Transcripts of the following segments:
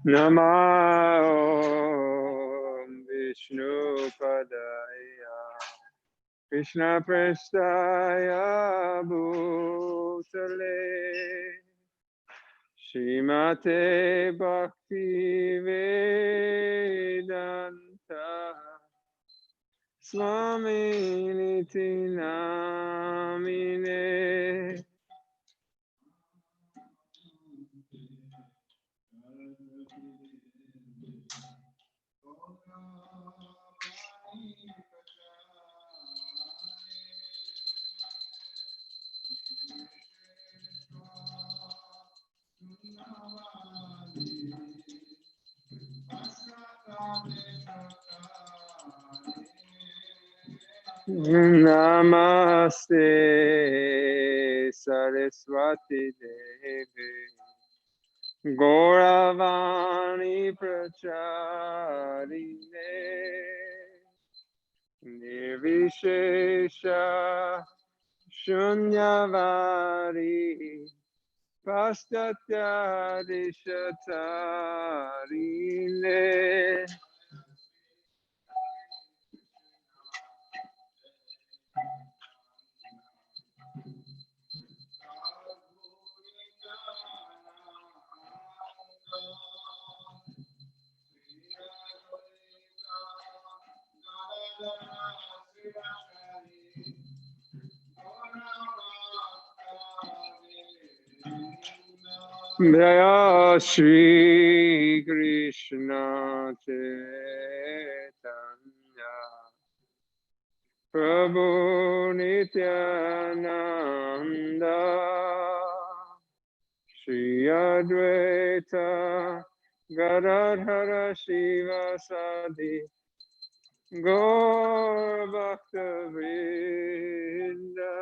Namo Vishnu Padaya Krishna Prestaya Bhutale Srimate Bhakti Vedanta Swami Niti Namine Namaste Saraswati Devi Gauravani Pracharine Nirvishesha Shunyavadi Pastatya Dishatarine Jaya Shri Krishna Chaitanya Prabhu Nityananda Shri Advaita Gadadhara Shivasadi Gaur Bhakta Vrinda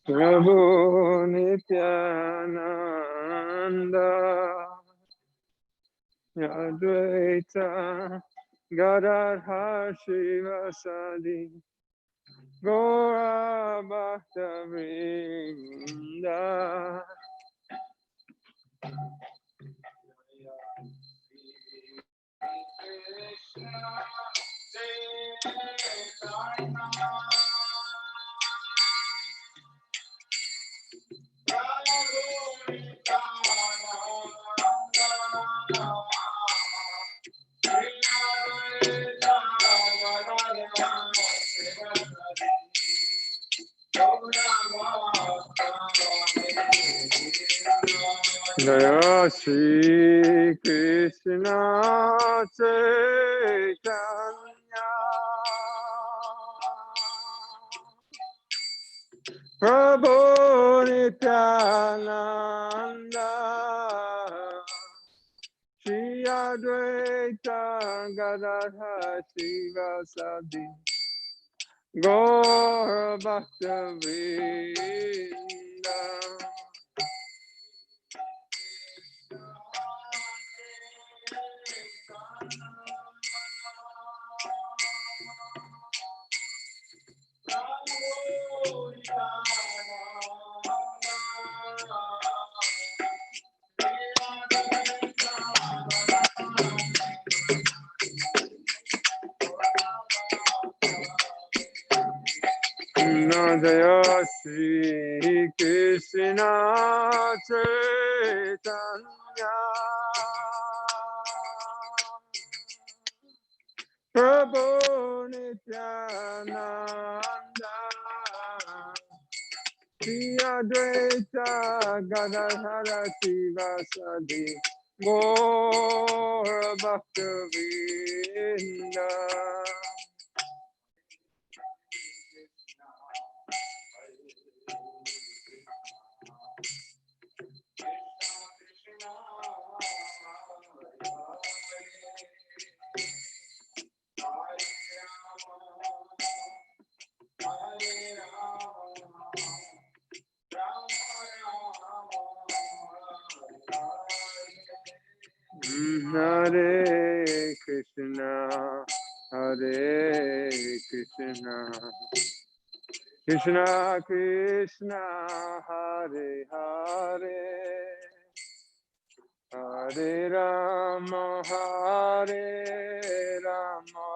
Prabhu Nityananda Advaita Gadadhar Shivasadi Gaura Bhakta Vrinda. Jaya Shri Krishna Chaitanya Prabhu Nityananda Shri Advaita Gadadhar Sivasadi Gaura Bhakta Vrinda. Jaya Shri Krishna Chaitanya Prabhu Nityananda Shri Advaita Gadadhara Sivasadi Gaura Bhakta Vrinda. Hare Krishna, Hare Krishna, Krishna Krishna, Hare Hare, Hare Rama, Hare Rama,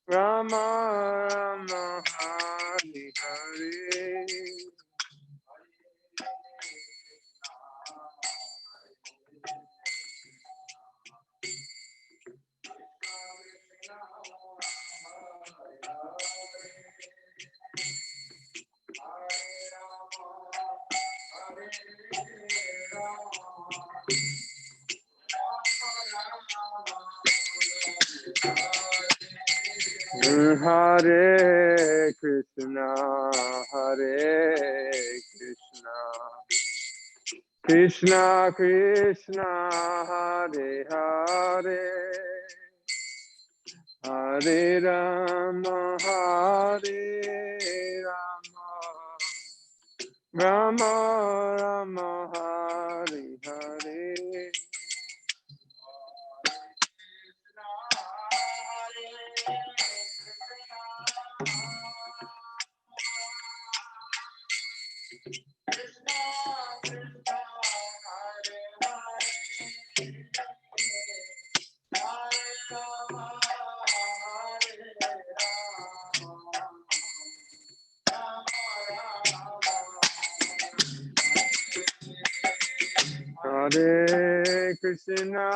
Rama Rama, Hare Hare. Hare Krishna, Hare Krishna, Krishna Krishna, Hare Hare, Hare Rama, Hare Rama, Rama Rama, Hare Hare. Hare Krishna,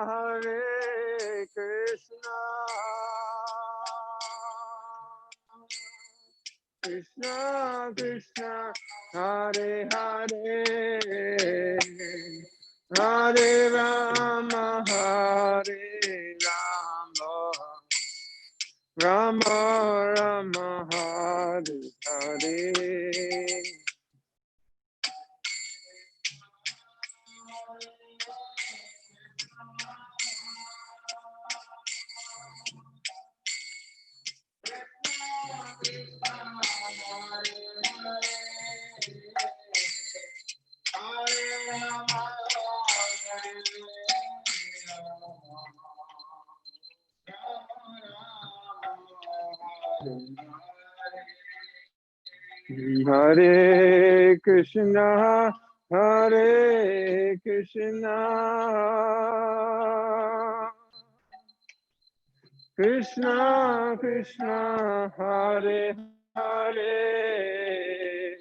Hare Krishna, Krishna Krishna, Hare Hare, Hare Rama, Hare Rama, Rama Rama, Hare Hare. Hare Krishna, Hare Krishna, Krishna Krishna, Hare Hare,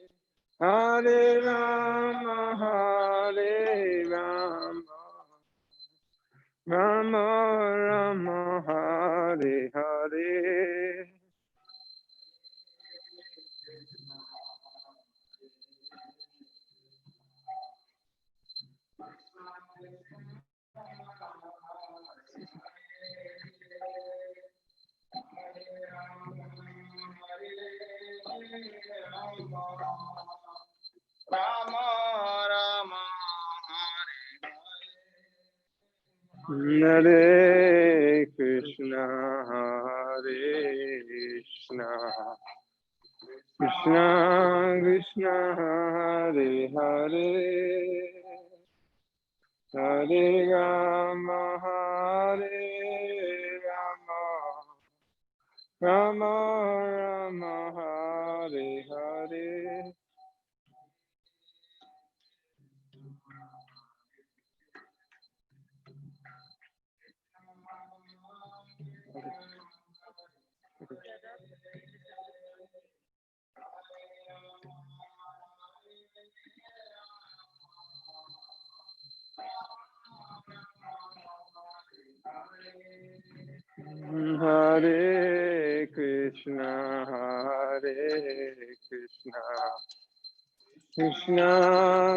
Hare Rama, Hare Rama, Rama Rama, Hare Hare. Hare Krishna, Hare Krishna, Krishna Krishna, Hare Hare, Hare Rama, Hare Rama, Rama Rama, Hare Hare. Hare Krishna, Hare Krishna, Krishna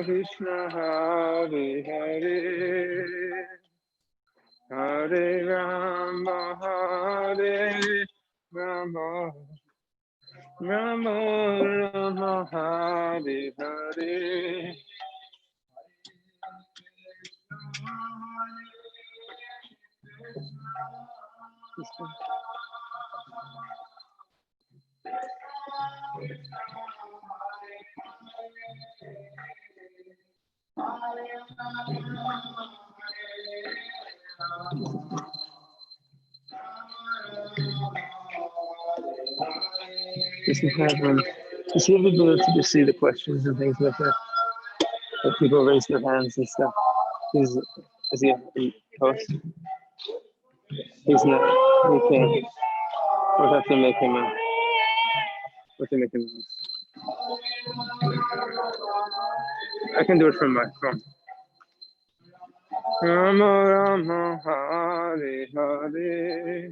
Krishna, Hare Hare, Hare Rama, Hare Rama, Rama Rama, Hare Hare. Just have the ability to see the questions and things like that. That people raise their hands and stuff. Is he a host? He's not. We can't. We'll have to make him a. We'll have to make him a. I can do it from my phone. Rama Rama, Hare Hare.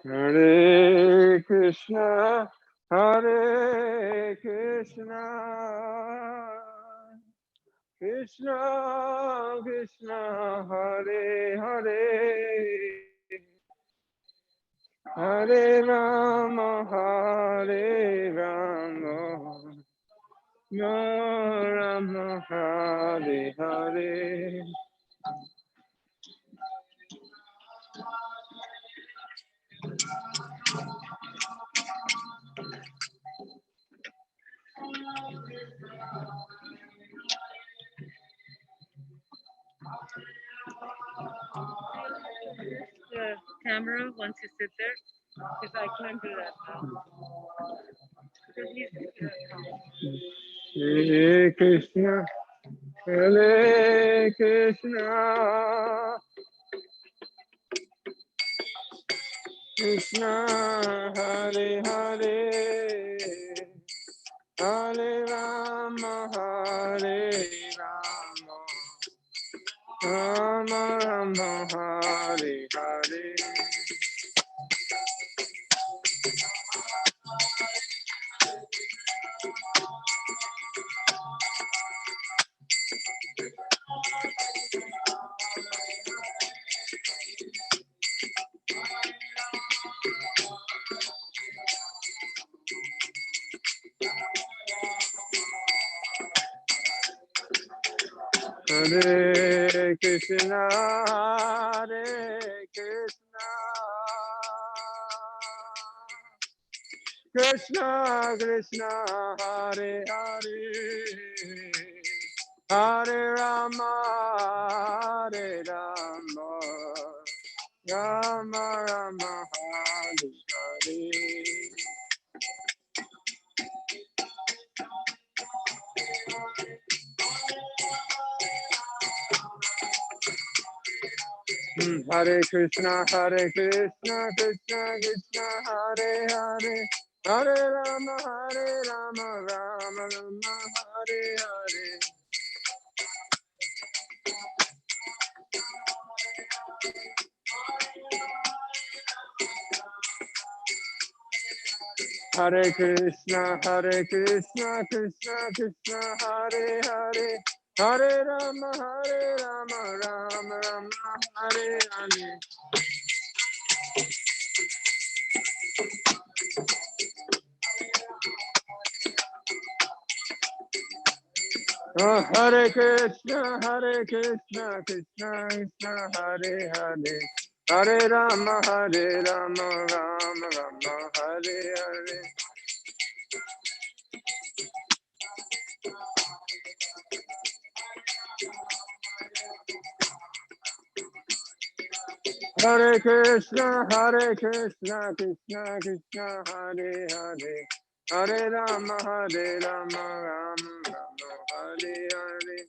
Hare Krishna, Hare Krishna, Krishna Krishna, Hare Hare, Hare Rama, Hare Rama, Rama Rama, Hare Hare. The camera once you sit there, because I can't do that now. Because Hare Krishna, Hare Krishna, Krishna Hare Hare, Hare Rama, Hare Rama, Rama Rama, Hare Hare. Hare Krishna, Hare Krishna, Krishna Krishna, Hare Hare, Hare Rama, Hare Rama, Rama Rama, Hare Hare. Hare Krishna, Krishna Krishna, Hare Hare, Hare Rama, Rama Rama, Hare Hare. Hare Krishna, Krishna Krishna, Hare Hare, Hare Rama, Rama Rama, Hare Hare. Hare Krishna, Krishna Krishna, Hare Hare, Hare Rama, Rama Rama, Hare Hare. Hare Krishna, Krishna Krishna, Hare Hare, Hare Rama, Rama Rama, Hare Hare.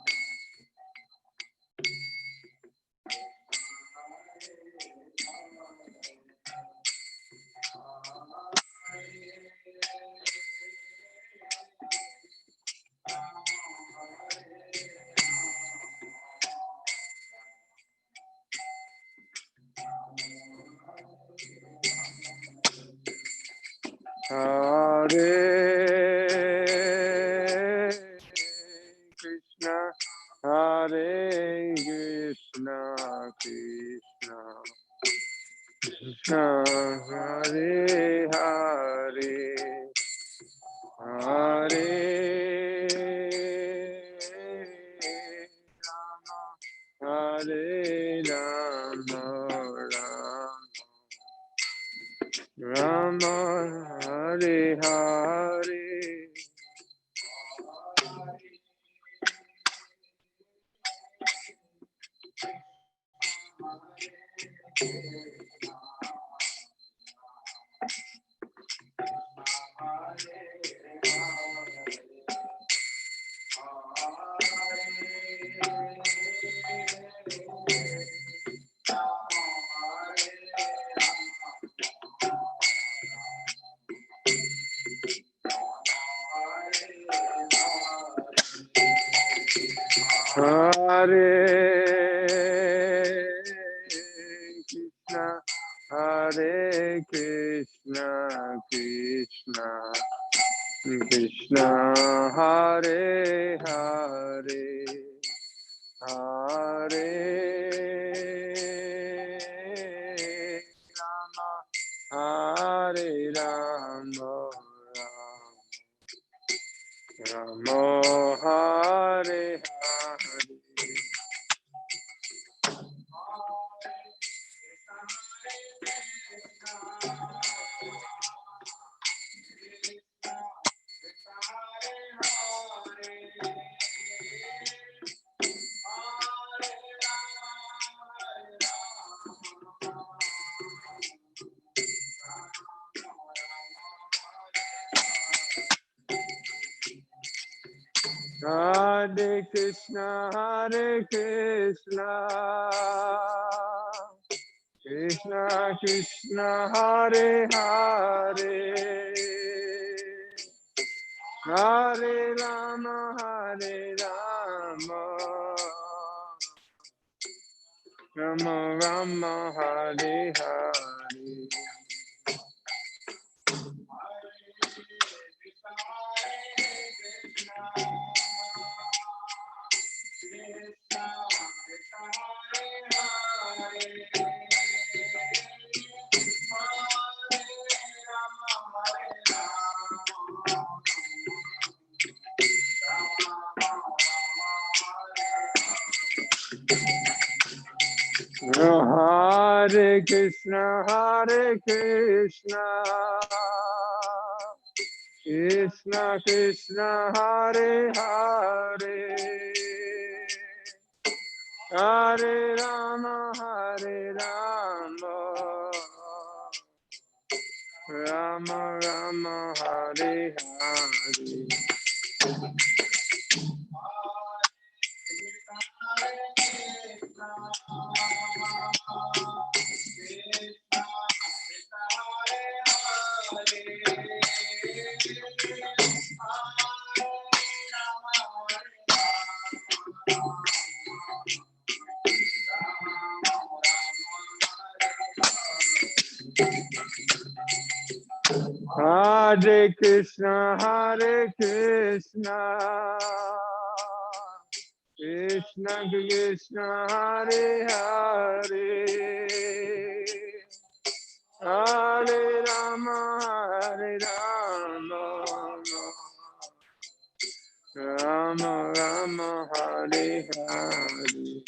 Hare Krishna, Hare Krishna, Krishna Krishna, Hare Hare, Hare Rama, Hare Rama, Rama Hare Hare. Hare Krishna, Hare Krishna, Krishna Krishna, Hare Hare, Hare Rama, Hare Rama, Rama Hare Hare. Hare Krishna, Krishna Krishna, Hare Hare, Hare Rama, Rama Rama, Hare Hare. Hare Krishna, Hare Krishna, Krishna Krishna, Hare Hare, Hare Rama, Hare Rama, Rama Rama, Hare Hare. Hare Krishna, Hare Krishna, Krishna Krishna, Hare Hare, Hare Rama, Hare Rama, Rama Rama, Hare Hare.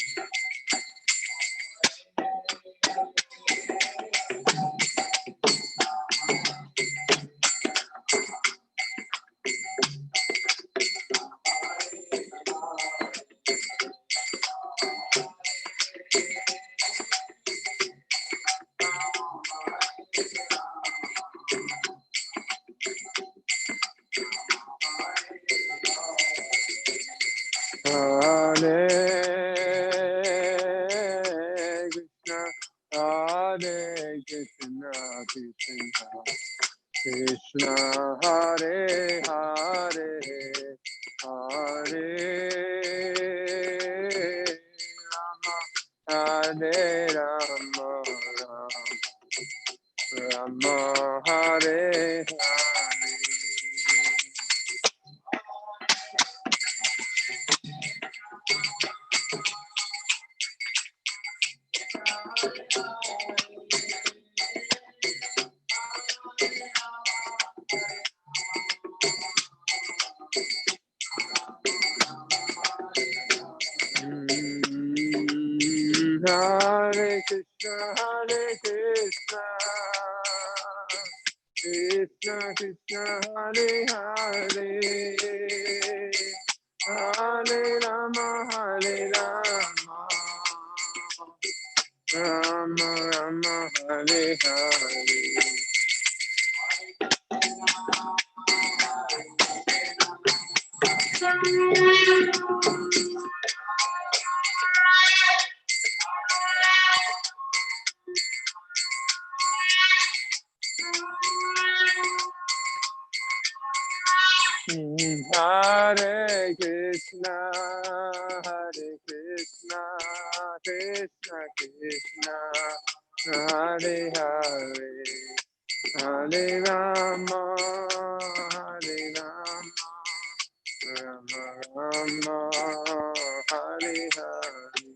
Hare Krishna, Hare Krishna, Krishna Krishna, Hare Hare, Hare Rama, Hare Rama, Rama Hare Hare. Hare Krishna, Hare Krishna, Krishna Krishna, Hare Hare, Hare Rama, Hare Rama, Rama Rama, Hare Hare. Hare Krishna, Hare Krishna, Krishna Krishna, Hare Hare, Hare Rama, Hare Rama, Rama Rama, Hare Hare.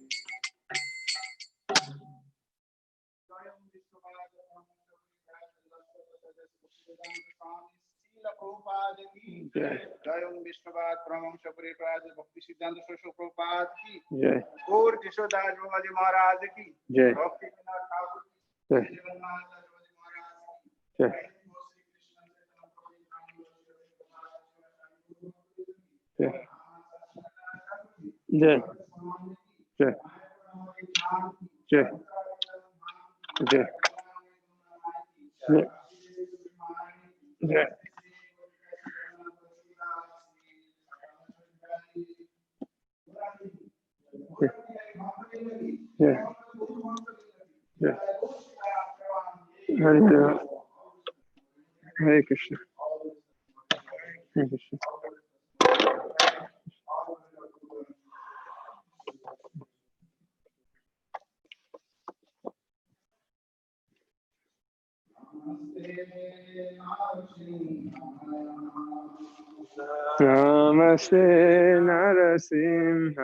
जय जय ओम विष्णुपाद परमहंस परिव्राजक भक्ति सिद्धांत सरस्वती प्रभुपाद की जय गौर किशोरदास बाबाजी महाराज की जय भक्ति विनोद ठाकुर की जय जगन्नाथ दास बाबाजी महाराज की जय जय जय जय जय जय जय जय जय हरे हरे कृष्ण हरे Krishna Namaste Narasimhaya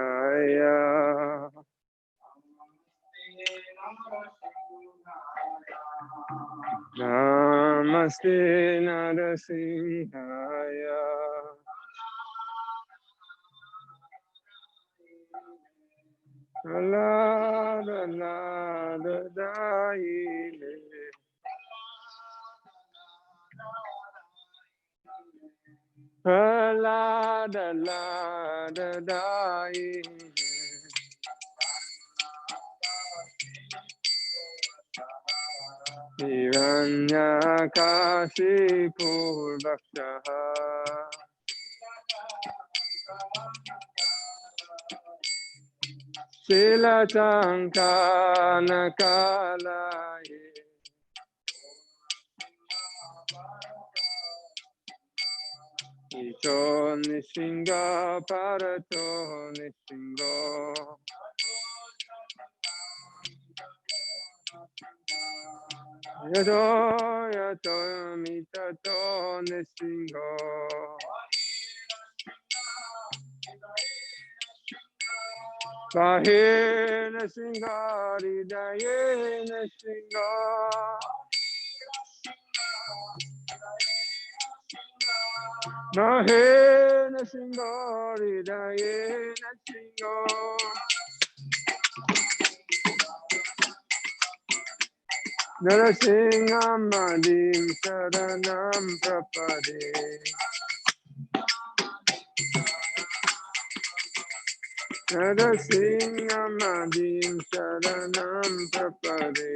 Namaste Narasimhaya Alada lada daile. Alada lada daile. Hiranyakashipu Dakshaha Shilatankanakalaye Ito Nishinga Parato Nishingo Yato Yato Mitato Nishingo Kahena Singari Dayena Singa Nahena Singari Dayena Singa Narasimham Madim Saranam Prapade Narasimham Madim Saranam Prapade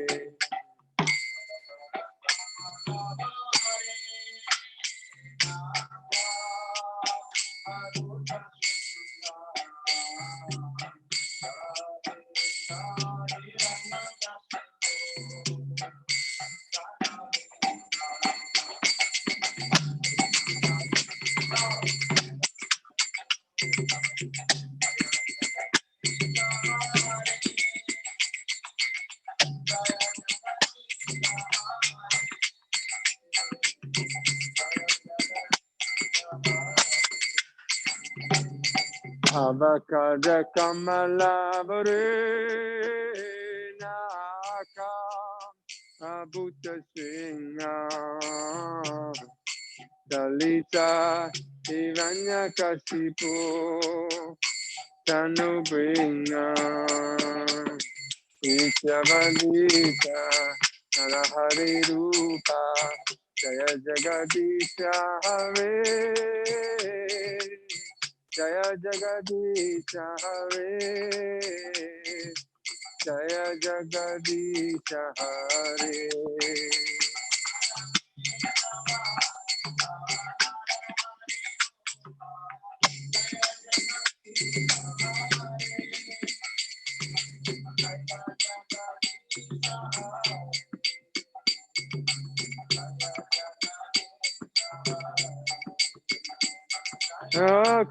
Avakada Kamala Naka Abhuta Singha Dalita Hiranyakasipu Tanubringa Isyavadita Narahari Rupa Jaya Jagadisha Hare Jaya Jagadisha Hare Jaya Jagadisha Hare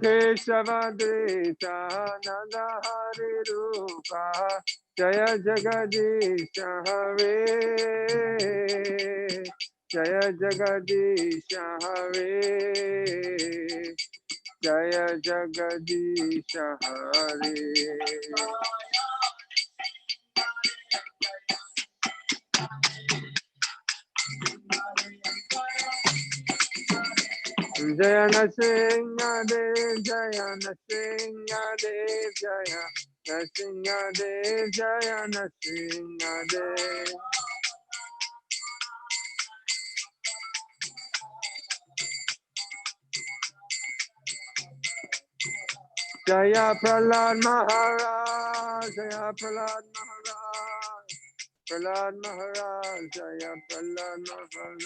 Keshavadrita Nanda Hari Rupa Jaya Jagadisha Hare Jaya Jagadisha Hare Jaya Jagadisha Hare Jayana Singha Dev Jayana Singha Dev Jayana Singha Dev Jayana Singha Dev Jaya Prahlad Maharaj Jaya Prahlad Maharaj Prahlad Maharaj Jaya Prahlad Maharaj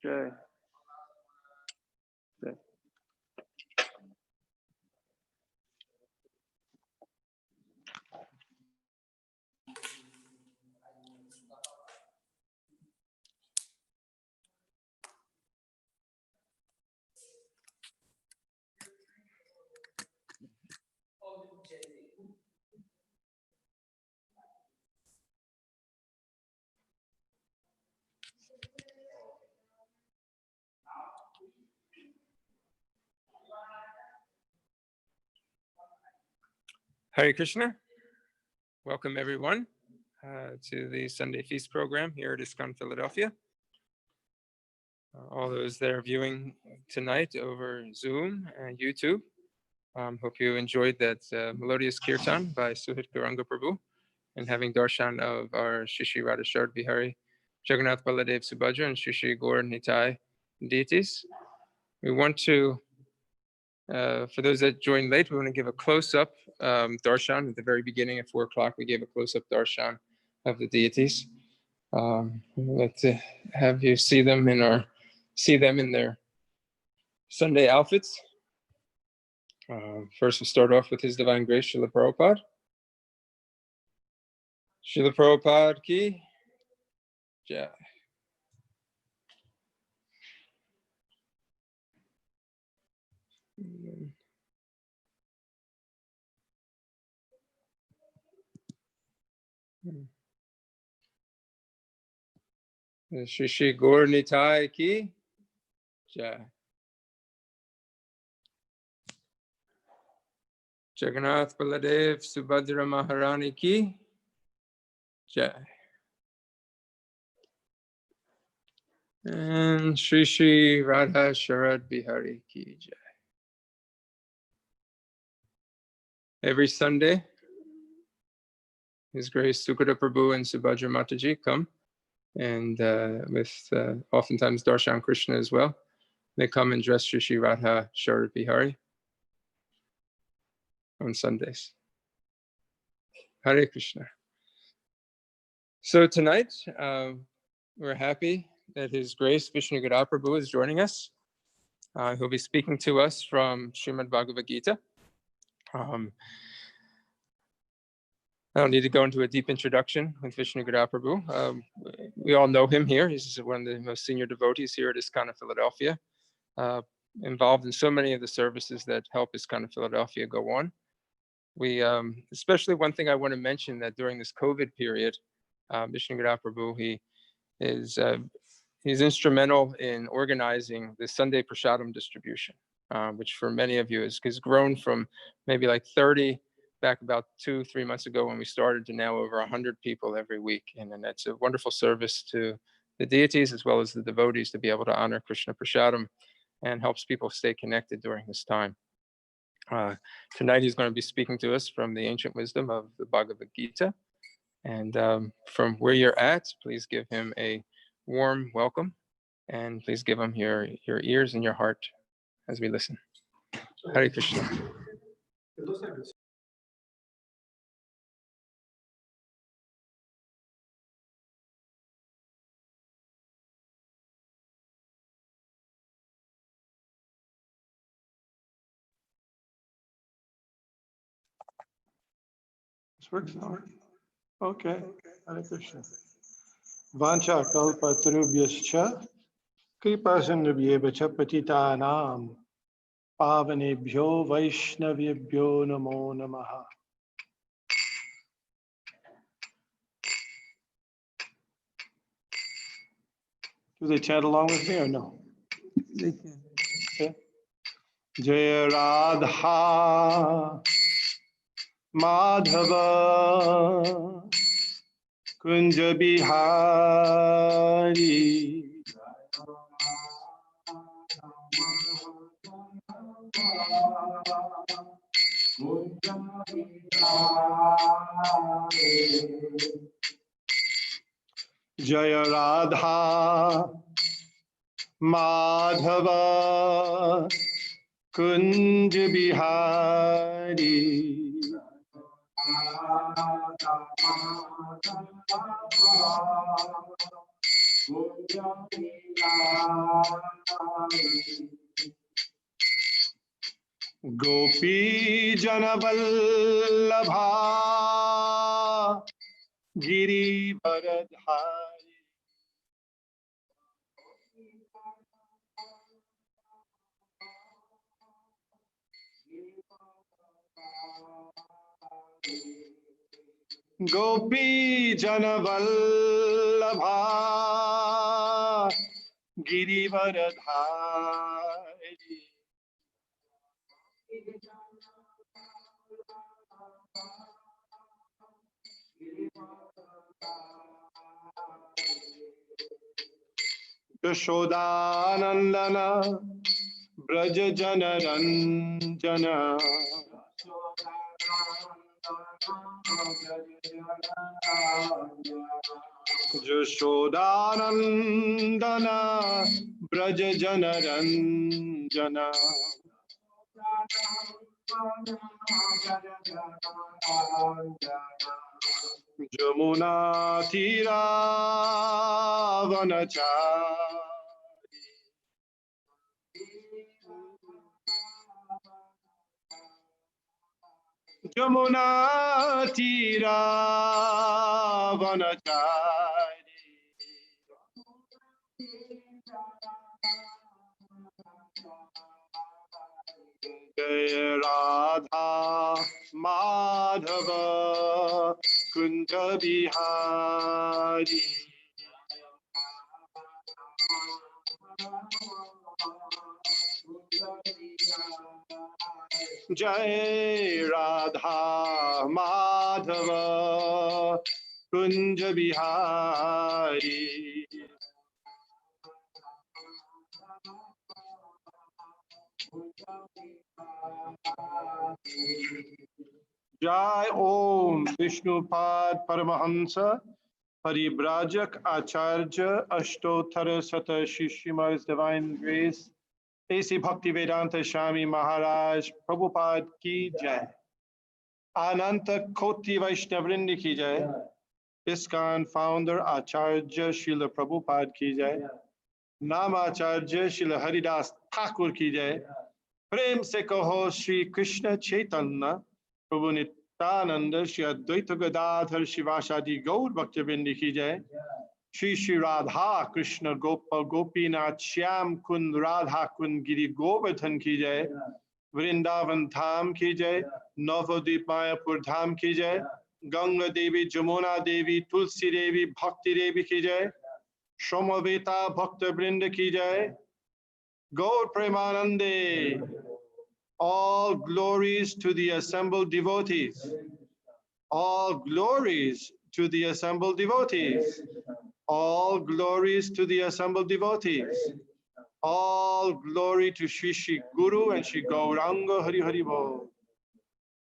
Jai Jai Hare Krishna. Welcome everyone to the Sunday Feast program here at ISKCON Philadelphia. All those that are viewing tonight over Zoom and YouTube, Hope you enjoyed that melodious kirtan by Suhit Gauranga Prabhu, and having darshan of our Shri Shri Radha Sharad Bihari, Jagannath Baladev Subhadra, and Shri Shri Gaur Nitai deities. We want to, for those that joined late, we want to give a close-up darshan at the very beginning at 4 o'clock. We gave a close-up darshan of the deities. We'd like to have you see them in their Sunday outfits. First, we'll start off with His Divine Grace, Srila Prabhupada. Srila Prabhupada ki jai. Shri Shri Gaur Nitai ki jai. Jagannath Baladev Subhadra Maharani ki jai. And Shri Shri Radha Sharad Bihari ki jai. Every Sunday, His Grace Sukada Prabhu and Subhadra Mataji come, and with oftentimes Darshan Krishna as well. They come and dress Shri Shri Radha Sharad Bihari on Sundays. Hare Krishna. So tonight, we're happy that His Grace Vishnu Gada Prabhu is joining us. He'll be speaking to us from Srimad Bhagavad Gita. I don't need to go into a deep introduction with Vishnu Gada Prabhu. We all know him here. He's one of the most senior devotees here at ISKCON of Philadelphia, involved in so many of the services that help ISKCON of Philadelphia go on. We, especially one thing I want to mention, that during this COVID period, Vishnu Gada Prabhu, he's instrumental in organizing the Sunday Prasadam distribution, which for many of you has grown from maybe like 30 back about 2-3 months ago when we started to now over 100 people every week. And that's a wonderful service to the deities as well as the devotees to be able to honor Krishna Prasadam, and helps people stay connected during this time. Tonight he's going to be speaking to us from the ancient wisdom of the Bhagavad Gita. And from where you're at, please give him a warm welcome, and please give him your ears and your heart as we listen. Hare Krishna. This works now. Okay. Hare Krishna. Vancha kalpa tarubhyascha kripa sindhubhyeva cha patitanam pavanebhyo vaishnavibhyo namo namaha. Do they chant along with me or no? They can. Okay. Jaya Radha Madhava Kunja Bihari Jaya Radha Madhava Kunja Bihari Gopi Janavallabha Giri Varadhari Gopi Janavallabha Giri Varadhari Yashodanandana Braj Jana Ranjana Jashodanandana Braj Jana Ranjana Jamuna Tira Vanachari Jamuna Tira Vanachari Jai Radha Madhava Kunja Bihari Jai Radha Madhava Kunja Bihari Jai Om Vishnupad Paramahamsa Paribrajak Acharya Ashtottara Sata Shishima His Divine Grace A.C. Bhaktivedanta Swami Maharaj Prabhupada Ki Jai Ananta Koti Vaishnavrinda Ki Jai ISKCON founder Acharya Srila Prabhupada Ki Jai Namacharya Srila Haridas Thakur Ki Jai Prem se kaho Shri Krishna Chaitanya Prabhu Nityananda Shri Advaita Gadadhar Shivasadi Gaur Bhaktivinoda Ki Jai Shri Shri Radha Krishna Gopal Gopinath Shyam Kund Radha Kund Giri Govardhan Ki Jai Vrindavan Dham Ki Jai Navadvip Mayapur Dham Ki Jai Ganga Devi Jamuna Devi Tulsi Devi Bhakti Devi Ki Jai Shomaveta Bhakta Brinda Ki Jai Gaur Premanande all glories to the assembled devotees all glories to the assembled devotees all glories to the assembled devotees all glory to Shri Shri Guru and Shri Gauranga Hari Hari Bol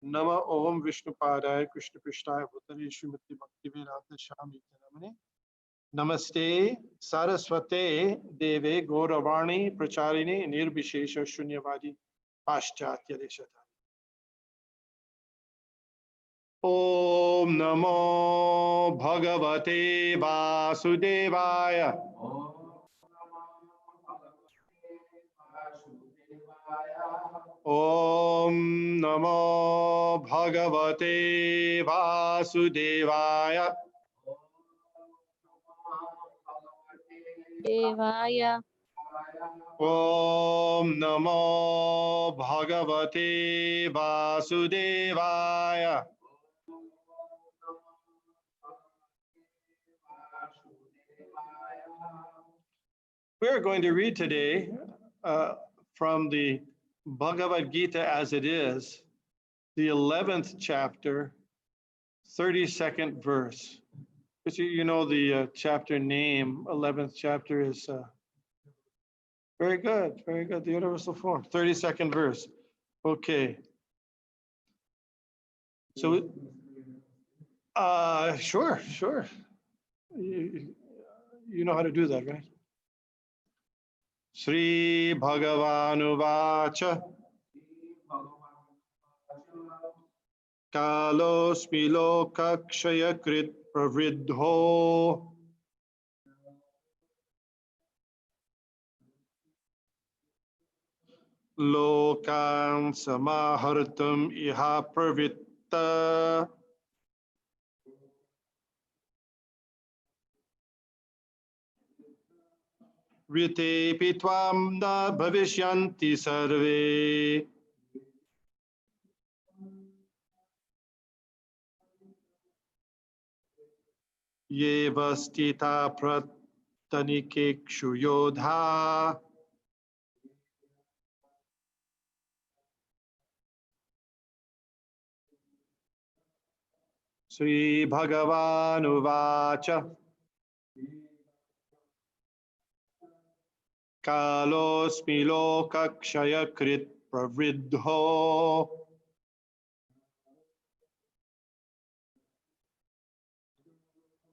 Nama Om Vishnupadaya Krishna Prishtaya Bhutale Srimati Bhaktivedanta Swami Namane Namaste Saraswate Deve Gauravani Pracharini Nirbhishesha Shunyavadi Paschatya Deshata Om Namo Bhagavate Vasudevaya Om Namo Bhagavate Vasudevaya Devaya. Om Namo Bhagavate Vasudevaya We are going to read today from the Bhagavad Gita as it is, the 11th chapter, 32nd verse. But you know the chapter name, 11th chapter is very good, the universal form, 32nd verse. Okay. So, sure. You know how to do that, right? Sri Bhagavanu Vacha Kalosmi Lokakshaya Krit Pravridho Lokan Samahartam Iha Pravitta Rite Pitwam Na Bhavishyanti Sarve Ye Vastita Pratanikikshu Yodha Sri Bhagavanu Vacha Kalosmi lokakshayakrit pravriddho.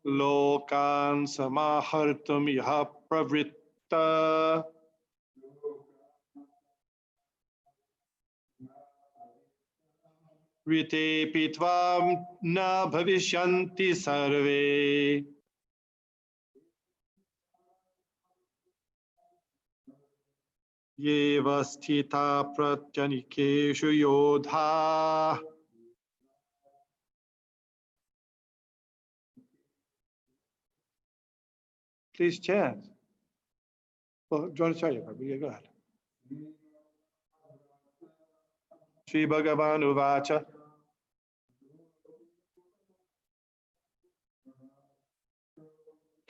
Lokan samahartum iha pravritta. Rite pitvam na bhavishyanti sarve. Ye vastita pratyanikeshu yodha. Please chant. Well, do you want to tell you? Yeah, go ahead. Shri Bhagavan Uvacha.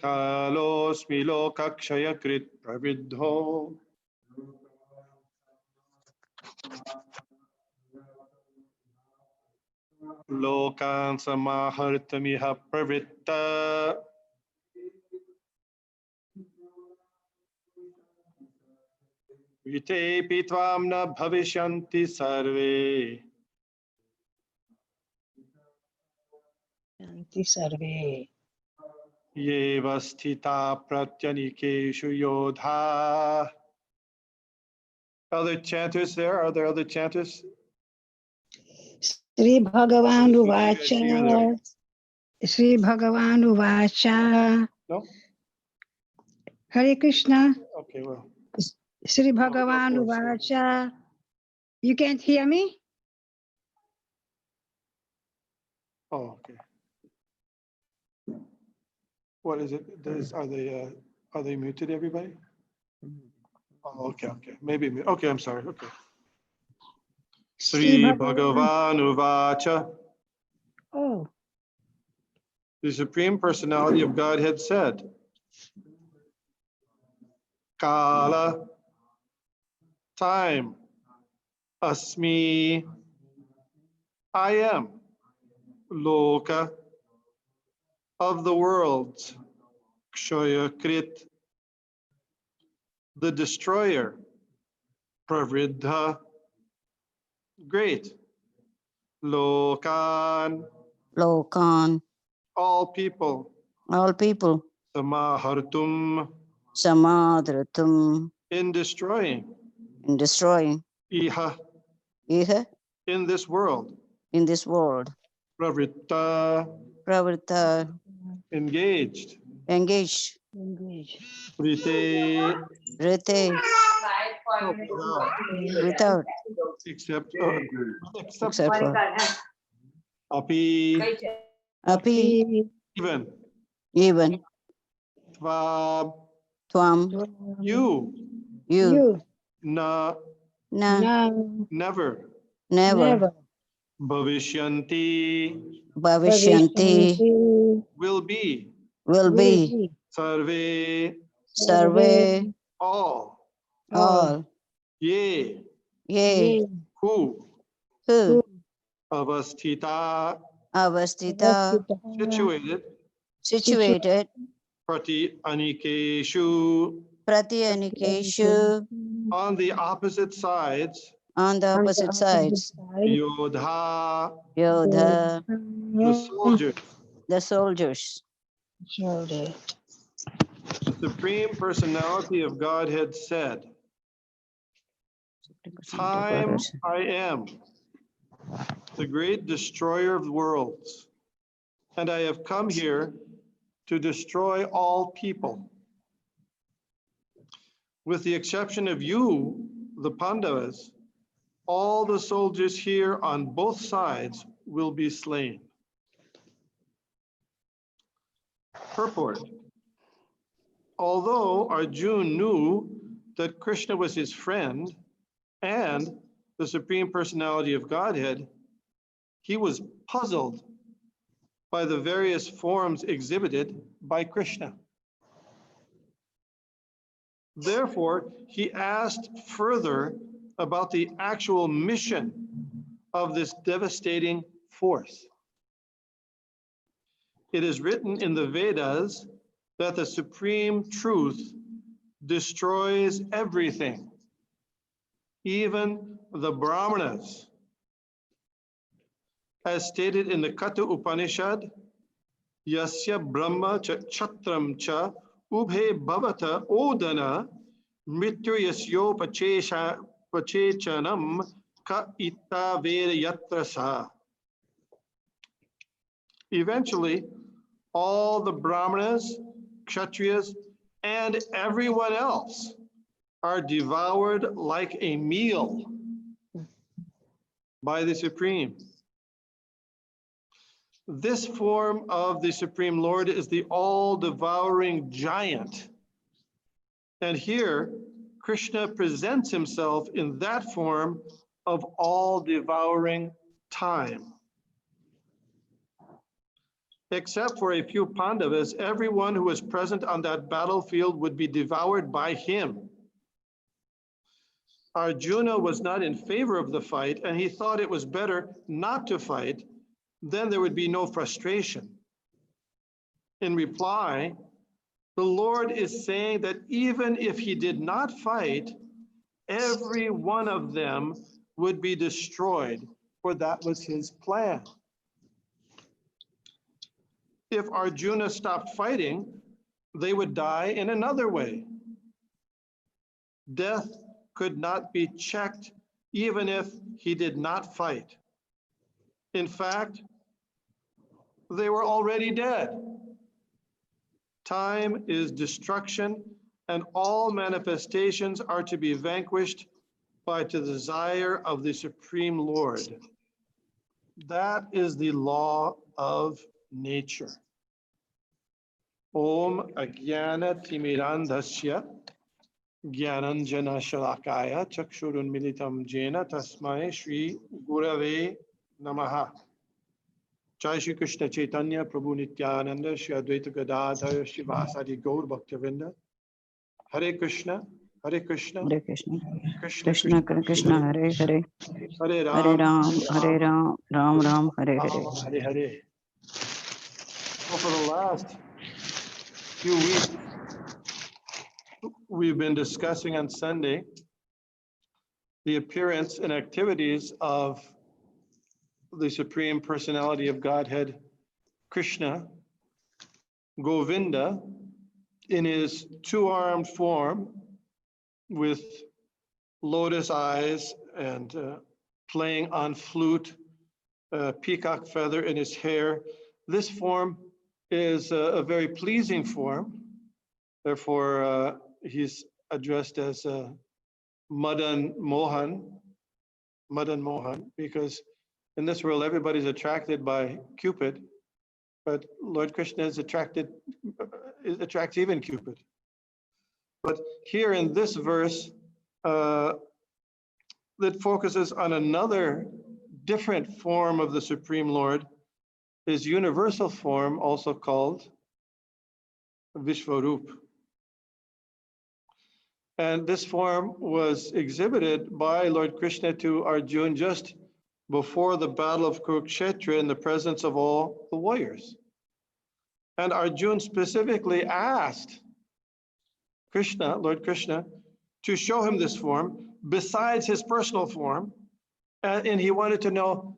Kalosmi lokakshayakrit praviddho. Lokan samahartamiha pravritta. Vite pitvam na bhavishyanti sarve. Shanti sarve. Ye vastita pratyanikeshu yodha. Other chanters there? Are there other chanters? Sri Bhagavan You guys hear them? Uvacha. Sri Bhagavan Uvacha. No? Hare Krishna. Okay, well. Sri Bhagavan of course, Uvacha. You can't hear me? Oh, okay. What is it? Are they muted, everybody? Oh, okay. Maybe, okay, I'm sorry, okay. Sri Bhagavan Uvacha. Oh, The Supreme Personality of Godhead said, Kala, time, Asmi, I am, Loka, of the worlds, Kshayakrit, the destroyer, Pravriddha, great, Lokan, Lokan, all people, all people, Samahartum, Samadhratum, in destroying, in destroying, Iha, Iha, in this world, in this world, Pravritta, Pravritta, engaged, engaged, English. Rite, Rite, without, except except for, Api, Api, even, even, Tva, Twam, you, you, Na, Na, No, never, never, never. Bhavishyanti, Bhavishyanti, will be, will be, Sarve, Sarve, all, all, Ye, Ye, who, who, Avastita, Avastita, situated, situated, Prati Anikeshu, Pratyanikeshu, on the opposite sides, on the opposite sides, Yodha, Yodha, the soldiers, the soldiers. the Supreme Personality of Godhead said, Time I am, the great destroyer of worlds, and I have come here to destroy all people. With the exception of you, the Pandavas, all the soldiers here on both sides will be slain. Purport. Although Arjuna knew that Krishna was his friend and the Supreme Personality of Godhead, he was puzzled by the various forms exhibited by Krishna. Therefore, he asked further about the actual mission of this devastating force. It is written in the Vedas that the supreme truth destroys everything, even the Brahmanas. As stated in the Kata Upanishad, Yasya Brahma Chatram Cha Ubhe Bhavata Odana Mrityu Yasyo Pachechanam Ka Ita Veda Yatra Sa. Eventually, all the Brahmanas, Kshatriyas, and everyone else are devoured like a meal by the Supreme. This form of the Supreme Lord is the all-devouring giant. And here, Krishna presents himself in that form of all-devouring time. Except for a few Pandavas, everyone who was present on that battlefield would be devoured by him. Arjuna was not in favor of the fight, and he thought it was better not to fight. Then there would be no frustration. In reply, the Lord is saying that even if he did not fight, every one of them would be destroyed, for that was his plan. If Arjuna stopped fighting, they would die in another way. Death could not be checked even if he did not fight. In fact, they were already dead. Time is destruction, and all manifestations are to be vanquished by the desire of the Supreme Lord. That is the law of nature. Om Agyana Timirandhasya Gyananjana Shalakaya Chakshurun Militam Jena Tasmai Shri Gurave Namaha. Jai Shri Krishna Chaitanya Prabhu Nityananda Shri Advaita Gadadhar Shivasadi Gaur Bhaktivinoda. Hare Krishna, Hare Krishna, Hare Krishna, Krishna Krishna Krishna, Hare Hare, Hare Hare Ram, Ram, Hare Ram, Ram Ram, Hare Hare. Hare Hare. So for the last few weeks, we've been discussing on Sunday the appearance and activities of the Supreme Personality of Godhead, Krishna, Govinda, in his two-armed form with lotus eyes and playing on flute, peacock feather in his hair. This form is a very pleasing form. Therefore, he's addressed as Madan Mohan, because in this world, everybody's attracted by Cupid, but Lord Krishna is attracts even Cupid. But here in this verse, that focuses on another different form of the Supreme Lord, his universal form, also called Vishvarup. And this form was exhibited by Lord Krishna to Arjuna just before the battle of Kurukshetra in the presence of all the warriors. And Arjuna specifically asked Krishna, Lord Krishna, to show him this form besides his personal form. And he wanted to know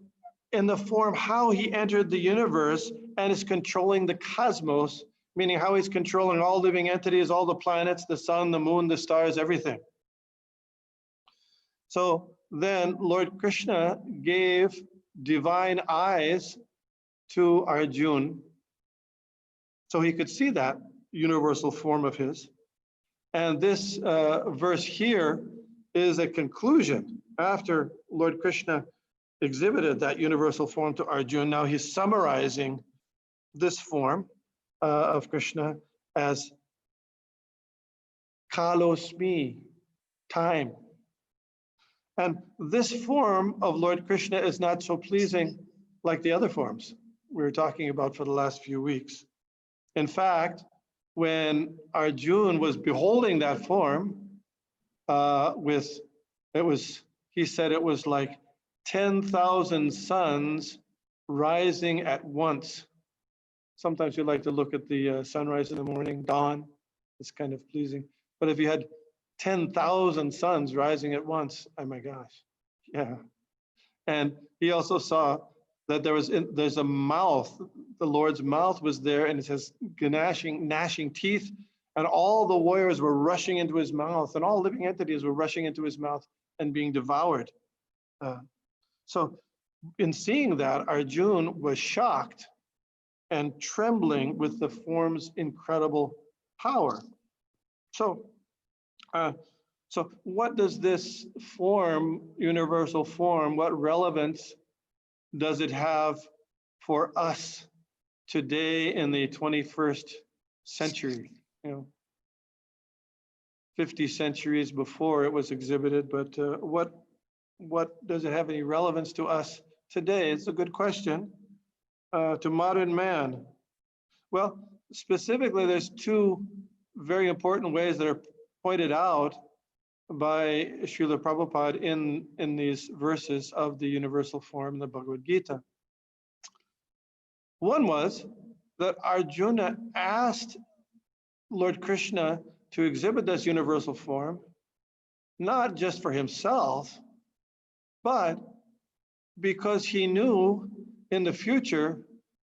in the form how he entered the universe and is controlling the cosmos, meaning how he's controlling all living entities, all the planets, the sun, the moon, the stars, everything. So then Lord Krishna gave divine eyes to Arjuna so he could see that universal form of his. And this verse here is a conclusion after Lord Krishna exhibited that universal form to Arjuna. Now he's summarizing this form of Krishna as Kalosmi, time. And this form of Lord Krishna is not so pleasing like the other forms we were talking about for the last few weeks. In fact, when Arjuna was beholding that form, he said it was like 10,000 suns rising at once. Sometimes you like to look at the sunrise in the morning, dawn. It's kind of pleasing. But if you had 10,000 suns rising at once, oh my gosh, yeah. And he also saw that there's a mouth, the Lord's mouth was there, and it says gnashing teeth, and all the warriors were rushing into his mouth, and all living entities were rushing into his mouth and being devoured. So in seeing that, Arjuna was shocked and trembling with the form's incredible power. So what does this form, universal form, what relevance does it have for us today in the 21st century? 50 centuries before it was exhibited, but what does it have any relevance to us today? It's a good question. To modern man. Well, specifically, there's two very important ways that are pointed out by Srila Prabhupada in these verses of the universal form, the Bhagavad Gita. One was that Arjuna asked Lord Krishna to exhibit this universal form, not just for himself, but because he knew in the future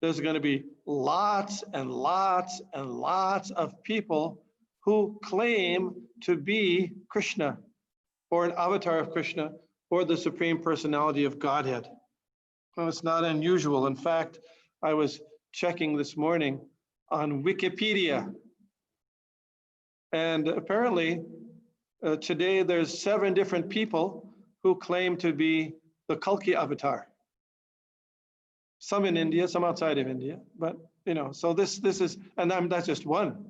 there's going to be lots and lots and lots of people who claim to be Krishna or an avatar of Krishna or the Supreme Personality of Godhead. Well, it's not unusual. In fact, I was checking this morning on Wikipedia, and apparently today there's 7 different people who claim to be the Kalki avatar. Some in India, some outside of India, but so this is, and that's just one.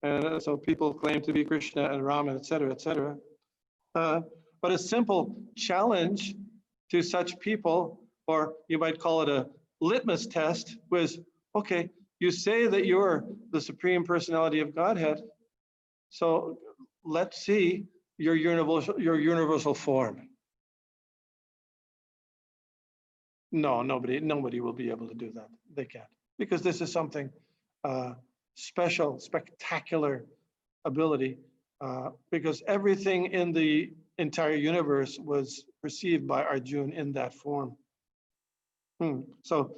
And so people claim to be Krishna and Rama, et cetera, et cetera. But a simple challenge to such people, or you might call it a litmus test, was, okay, you say that you're the Supreme Personality of Godhead, so let's see your universal form. No, nobody will be able to do that. They can't, because this is something special, spectacular ability, because everything in the entire universe was perceived by Arjuna in that form. So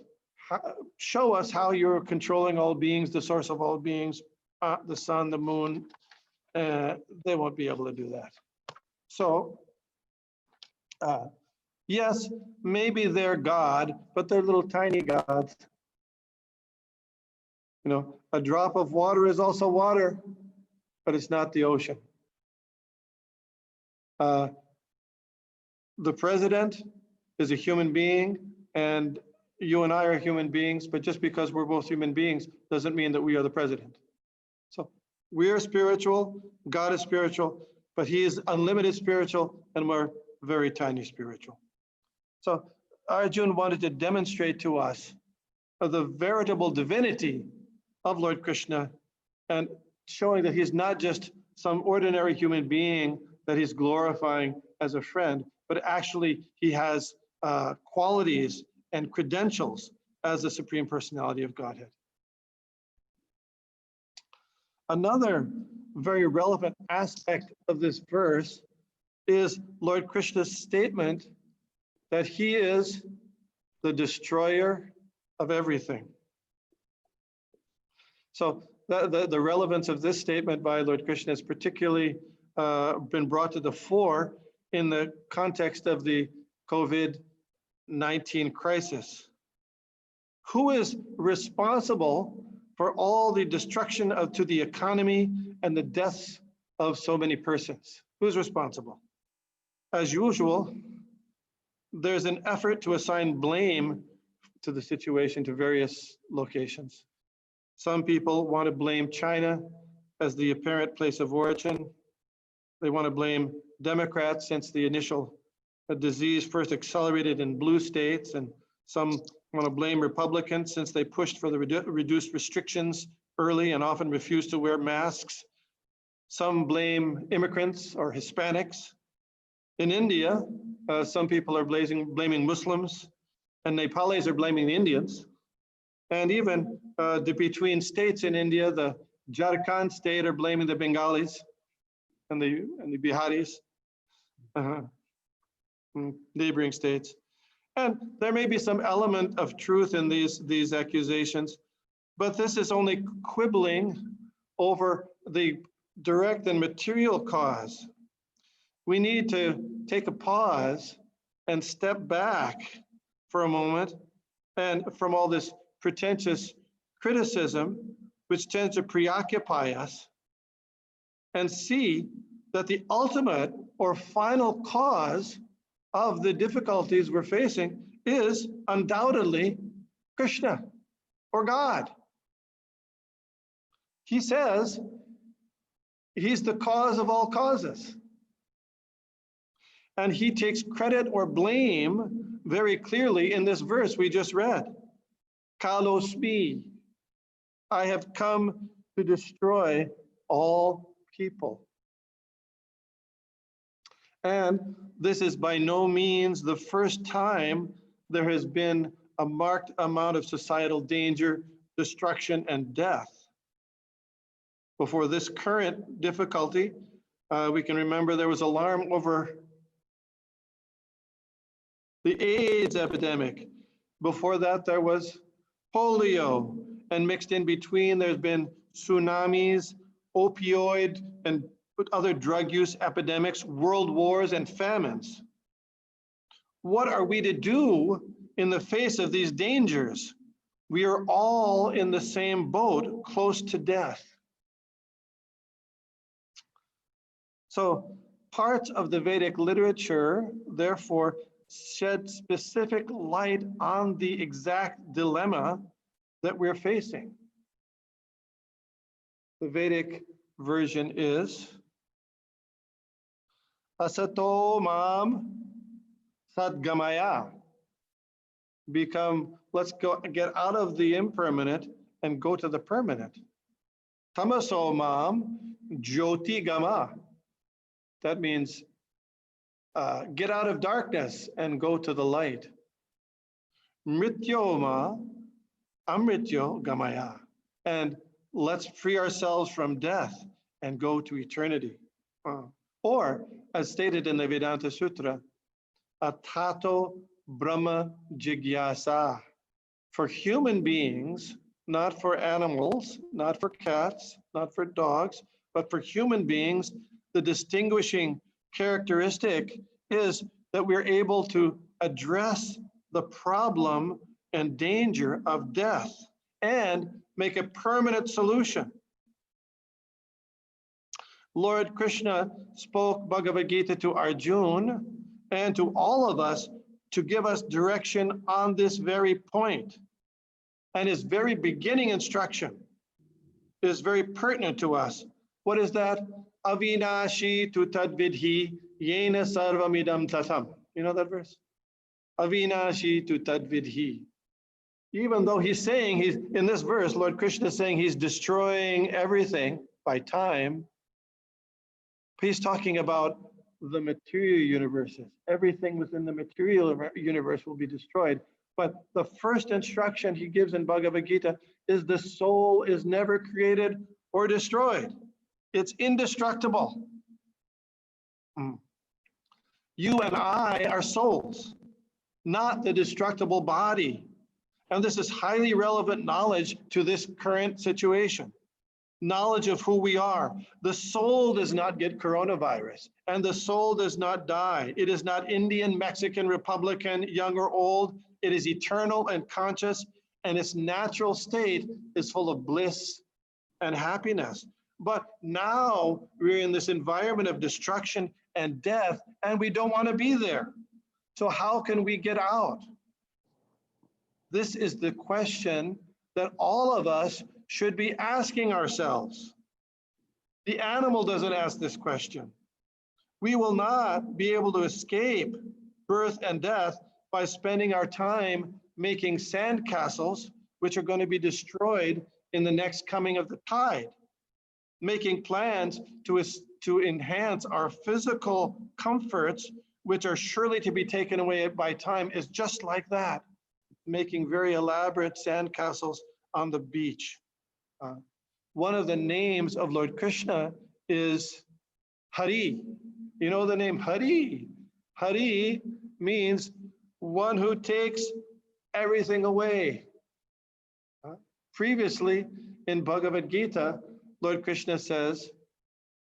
show us how you're controlling all beings, the source of all beings, the sun, the moon. They won't be able to do that. So yes, maybe they're God, but they're little tiny gods. A drop of water is also water, but it's not the ocean. The president is a human being, and you and I are human beings, but just because we're both human beings doesn't mean that we are the president. So we are spiritual, God is spiritual, but he is unlimited spiritual, and we're very tiny spiritual. So Arjuna wanted to demonstrate to us the veritable divinity of Lord Krishna, and showing that he's not just some ordinary human being that he's glorifying as a friend, but actually he has qualities and credentials as the Supreme Personality of Godhead. Another very relevant aspect of this verse is Lord Krishna's statement that he is the destroyer of everything. So the relevance of this statement by Lord Krishna has particularly been brought to the fore in the context of the COVID-19 crisis. Who is responsible for all the destruction to the economy and the deaths of so many persons? Who's responsible? As usual, there's an effort to assign blame to the situation to various locations. Some people want to blame China as the apparent place of origin. They want to blame Democrats since the initial disease first accelerated in blue states, and some want to blame Republicans since they pushed for the reduced restrictions early and often refused to wear masks. Some blame immigrants or Hispanics. In India, some people are blaming Muslims, and Nepalis are blaming the Indians. And even between states in India, the Jharkhand state are blaming the Bengalis, and the Biharis, neighboring states. And there may be some element of truth in these accusations, but this is only quibbling over the direct and material cause. We need to take a pause and step back for a moment and from all this pretentious criticism, which tends to preoccupy us, and see that the ultimate or final cause of the difficulties we're facing is undoubtedly Krishna or God. He says he's the cause of all causes. And he takes credit or blame very clearly in this verse we just read. Kalosmi, I have come to destroy all people. And this is by no means the first time there has been a marked amount of societal danger, destruction, and death. Before this current difficulty, we can remember there was alarm over the AIDS epidemic. Before that, there was polio, and mixed in between, there's been tsunamis, opioid, and other drug use epidemics, world wars, and famines. What are we to do in the face of these dangers? We are all in the same boat, close to death. So parts of the Vedic literature, therefore, shed specific light on the exact dilemma that we're facing. The Vedic version is Asato Mam Sadgamaya. Let's get out of the impermanent and go to the permanent. Tamaso Mam Jyoti Gama. That means get out of darkness and go to the light. Mrityoma Amrityo Gamaya. And let's free ourselves from death and go to eternity. Or, as stated in the Vedanta Sutra, Atato Brahma Jigyasa. For human beings, not for animals, not for cats, not for dogs, but for human beings, the distinguishing characteristic is that we're able to address the problem and danger of death and make a permanent solution. Lord Krishna spoke Bhagavad Gita to Arjuna and to all of us to give us direction on this very point. And his very beginning instruction is very pertinent to us. What is that? Avinashi tu tadvidhi yena sarvamidam tatam. You know that verse? Avinashi tu tadvidhi. Even though he's saying, in this verse, Lord Krishna is saying he's destroying everything by time, he's talking about the material universes. Everything within the material universe will be destroyed. But the first instruction he gives in Bhagavad Gita is the soul is never created or destroyed. It's indestructible. You and I are souls, not the destructible body. And this is highly relevant knowledge to this current situation. Knowledge of who we are. The soul does not get coronavirus, and the soul does not die. It is not Indian, Mexican, Republican, young or old. It is eternal and conscious, and its natural state is full of bliss and happiness. But now we're in this environment of destruction and death, and we don't want to be there. So how can we get out? This is the question that all of us should be asking ourselves. The animal doesn't ask this question. We will not be able to escape birth and death by spending our time making sand castles, which are going to be destroyed in the next coming of the tide. Making plans to enhance our physical comforts, which are surely to be taken away by time, is just like that. Making very elaborate sand castles on the beach. One of the names of Lord Krishna is Hari. You know the name Hari? Hari means one who takes everything away. Previously in Bhagavad Gita, Lord Krishna says,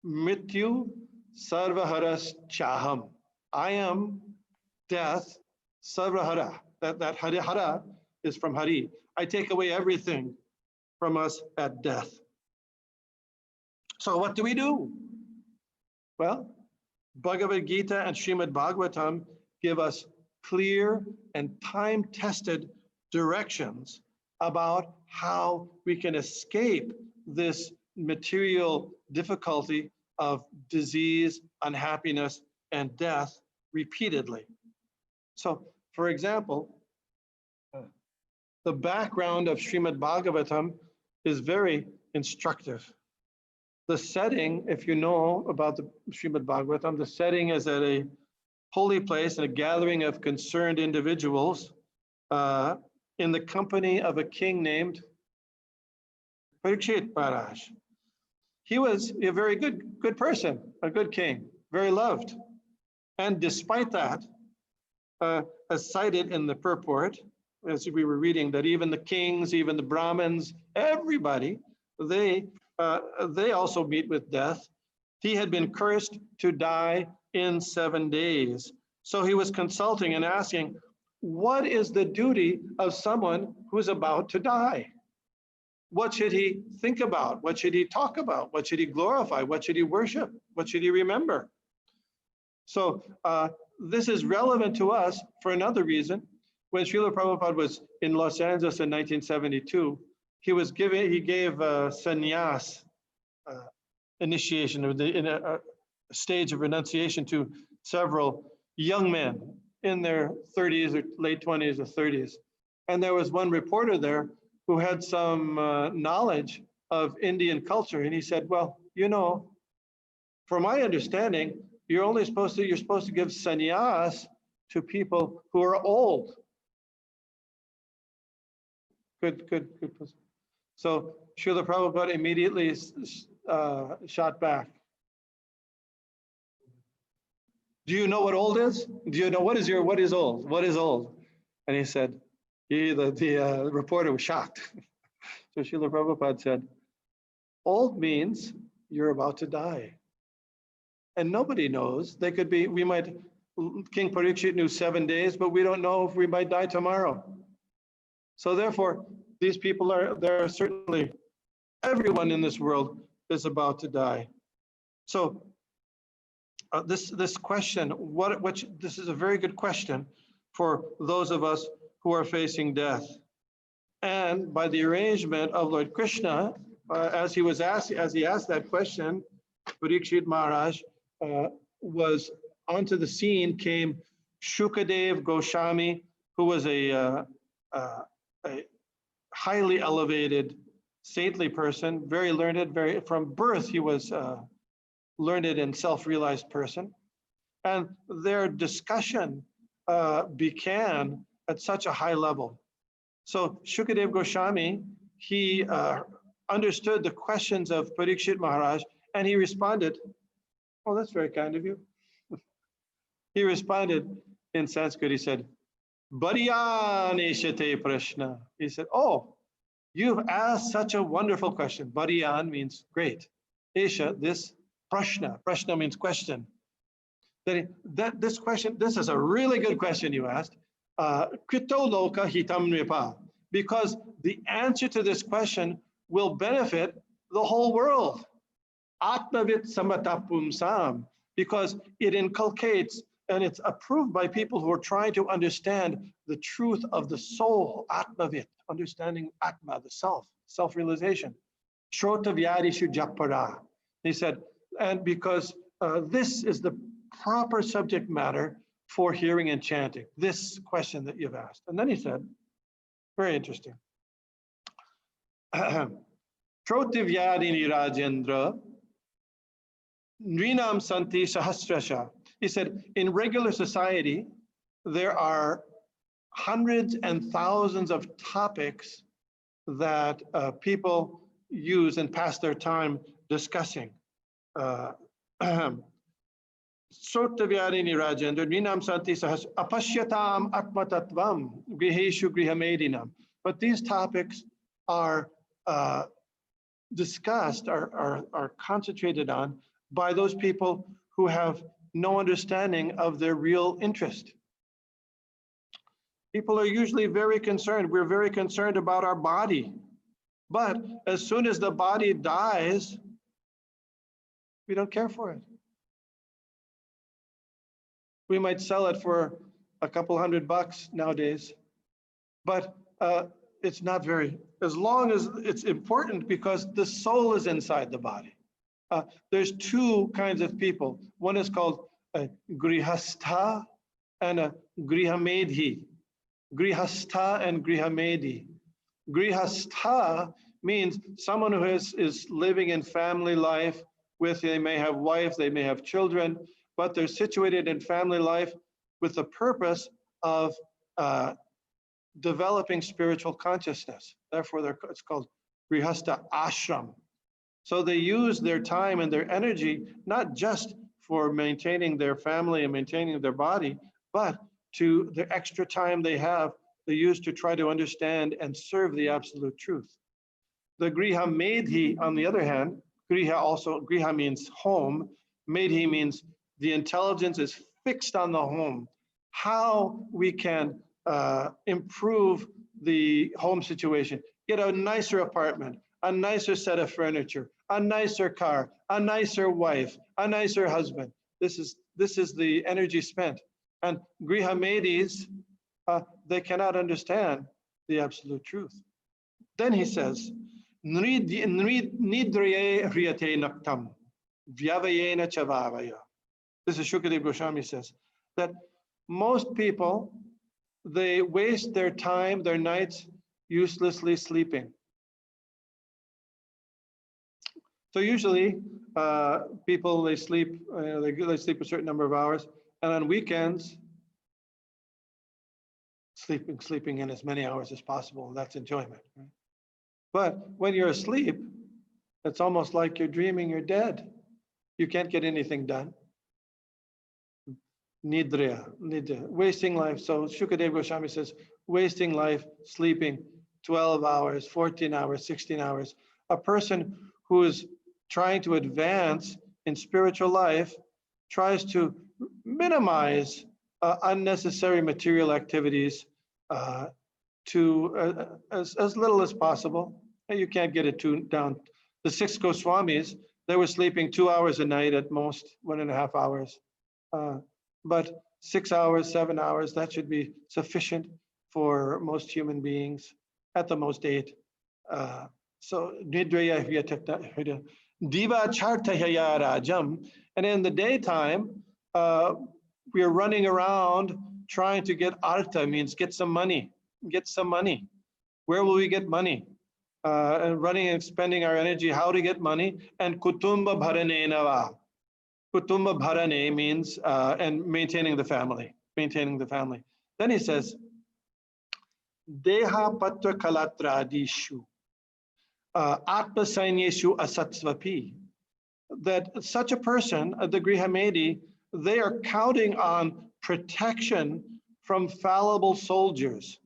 Mrityu Sarvaharas Chaham. I am death, Sarvahara. That Hara is from Hari. I take away everything from us at death. So what do we do? Well, Bhagavad Gita and Srimad Bhagavatam give us clear and time-tested directions about how we can escape this material difficulty of disease, unhappiness, and death repeatedly. So, for example, the background of Srimad Bhagavatam is very instructive. The setting, if you know about the Srimad Bhagavatam, the setting is at a holy place, a gathering of concerned individuals in the company of a king named Parikshit Maharaj. He was a very good person, a good king, very loved. And despite that, as cited in the purport, as we were reading, that even the kings, even the Brahmins, everybody, they also meet with death. He had been cursed to die in 7 days. So he was consulting and asking, what is the duty of someone who's about to die? What should he think about? What should he talk about? What should he glorify? What should he worship? What should he remember? So this is relevant to us for another reason. When Srila Prabhupada was in Los Angeles in 1972, he gave sannyas initiation, or in a stage of renunciation to several young men in their 30s or late 20s or 30s. And there was one reporter there who had some knowledge of Indian culture. And he said, well, you know, from my understanding, you're supposed to give sannyas to people who are old. Good. So Srila Prabhupada immediately shot back. Do you know what old is? Do you know what is old? What is old? And he said, the reporter was shocked. So Srila Prabhupada said, old means you're about to die. And nobody knows. King Parikshit knew 7 days, but we don't know if we might die tomorrow. So therefore, these people there certainly, everyone in this world is about to die. So this question, this is a very good question for those of us who are facing death. And by the arrangement of Lord Krishna, as he asked that question, Parikshit Maharaj was onto the scene came Shukadev Goswami, who was a highly elevated, saintly person, very learned, from birth he was learned and self-realized person. And their discussion began at such a high level. So Shukadev Goswami, he understood the questions of Parikshit Maharaj, and he responded, oh, that's very kind of you. He responded in Sanskrit, he said, Bariyan eshate prashna. He said, oh, you've asked such a wonderful question. Bariyan means great. Esha, this prashna. Prashna means question. This is a really good question you asked. Krito loka hitam nripa. Because the answer to this question will benefit the whole world. Atmavit samatapum sam. Because it inculcates and it's approved by people who are trying to understand the truth of the soul, Atmavit, understanding Atma, the self, self-realization. Shrota vyadishu japara. He said, and because this is the proper subject matter for hearing and chanting, this question that you've asked. And then he said, very interesting. Shrotivyadini Rajendra, Nrinam Santi Sahasrasha. He said, in regular society, there are hundreds and thousands of topics that people use and pass their time discussing. Srotavyadini Rajendra, Vinam Santi Sahas, Apashyatam Atmatatvam, Griheshu Grihamedinam. But these topics are discussed, are concentrated on by those people who have no understanding of their real interest. People are usually very concerned. We're very concerned about our body. But as soon as the body dies, we don't care for it. We might sell it for a couple $100 nowadays, but it's not very, as long as it's important because the soul is inside the body. There's two kinds of people. One is called a grihastha and a grihamedhi. Grihastha and grihamedhi. Grihastha means someone who is living in family life with, they may have wife, they may have children, but they're situated in family life with the purpose of developing spiritual consciousness. Therefore, it's called grihastha ashram. So they use their time and their energy, not just for maintaining their family and maintaining their body, but to the extra time they have, they use to try to understand and serve the absolute truth. The griha medhi, on the other hand, griha means home, medhi means the intelligence is fixed on the home. How we can improve the home situation, get a nicer apartment, a nicer set of furniture, a nicer car, a nicer wife, a nicer husband. This is the energy spent. And grihamedis, they cannot understand the absolute truth. Then he says, Nidriye hriyate naktam, vyavayena chavavaya. This is Shukadev Goswami says, that most people, they waste their time, their nights, uselessly sleeping. So usually, people, they sleep, they sleep a certain number of hours, and on weekends, sleeping in as many hours as possible. That's enjoyment. Right? But when you're asleep, it's almost like you're dreaming you're dead. You can't get anything done. Nidra, wasting life. So Shukadev Goswami says, wasting life, sleeping 12 hours, 14 hours, 16 hours. A person who is trying to advance in spiritual life tries to minimize unnecessary material activities to as little as possible. And you can't get it down. The 6 Goswamis, they were sleeping 2 hours a night at most, 1.5 hours. But 6 hours, 7 hours, that should be sufficient for most human beings, at the most 8. So Nidraya Diva Chartahaya Rajam. And in the daytime, we are running around trying to get artha, means get some money. Get some money. Where will we get money? And running and spending our energy, how to get money. And kutumba bharane nava. Kutumba bharane means, and maintaining the family. Maintaining the family. Then he says, Deha patra kalatra dishu. Atma sainyeshu asatsvapi. That such a person, the Grihamedi, they are counting on protection from fallible soldiers.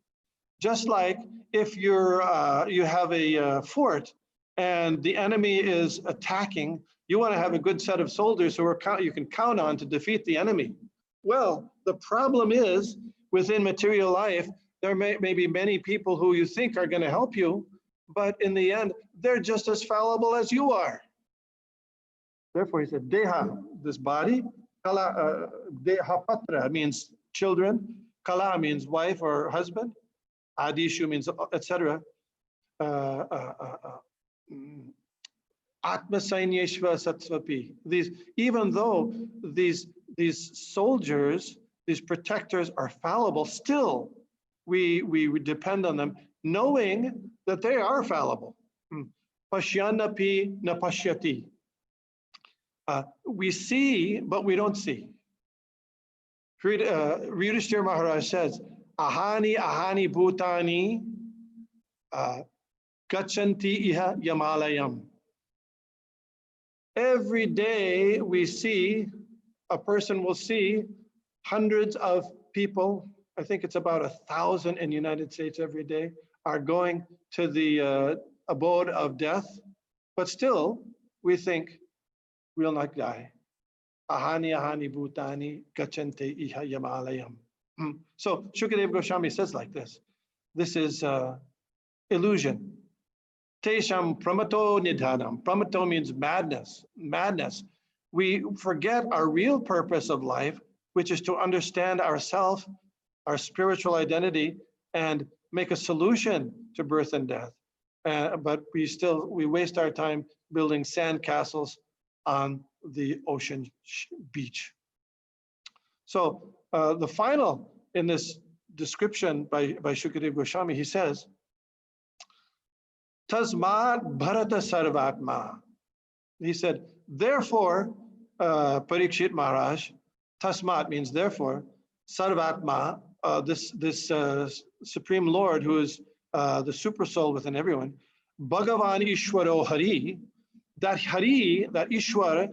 Just like if you have a fort and the enemy is attacking, you want to have a good set of soldiers who you can count on to defeat the enemy. Well, the problem is within material life, there may be many people who you think are going to help you, but in the end, they're just as fallible as you are. Therefore, he said, Deha, this body, Kala, Deha Patra means children, Kala means wife or husband, Adishu means etc. Atma Sainyeshva Satsvapi. Even though these soldiers, these protectors are fallible, still we depend on them, knowing that they are fallible. Pashyanapi na pashyati. We see, but we don't see. Yudhishthira Maharaj says, Ahani ahani bhutani gachanti iha yamalayam. Every day we see a person will see hundreds of people, I think it's about 1,000 in the United States every day, are going to the abode of death, but still we think we'll not die. Ahani ahani bhutani gachante iha yamalayam. So Shukadeva Goswami says like this. This is illusion. Tesham pramato nidhanam. Pramato means madness. Madness. We forget our real purpose of life, which is to understand ourself, our spiritual identity, and make a solution to birth and death. But we waste our time building sand castles on the ocean beach. So the final in this description by Shukadeva Goswami, he says, Tasmat Bharata Sarvatma. He said, therefore, Parikshit Maharaj, Tasmat means therefore, Sarvatma, this Supreme Lord who is the super soul within everyone, Bhagavan Ishwaro Hari, that Hari, that Ishwar,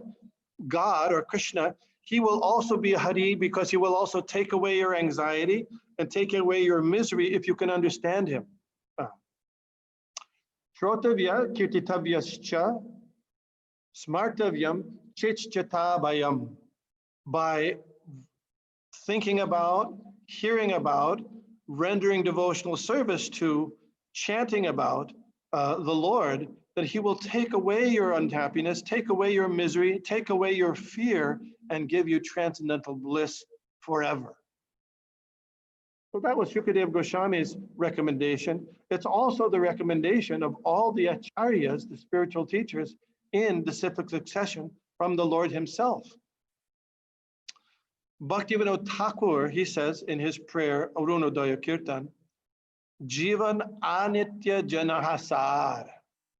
God or Krishna, he will also be a Hari because he will also take away your anxiety and take away your misery if you can understand him. Shrotavya kirtitavyascha smartavyam chichchatabayam. By thinking about, hearing about, rendering devotional service to, chanting about the Lord, that he will take away your unhappiness, take away your misery, take away your fear, and give you transcendental bliss forever. So that was Shukadeva Goswami's recommendation. It's also the recommendation of all the acharyas, the spiritual teachers, in the cyclic succession from the Lord himself. Bhaktivinoda Thakur, he says in his prayer, Arunodaya Kirtan, Jivan Anitya Janahasar.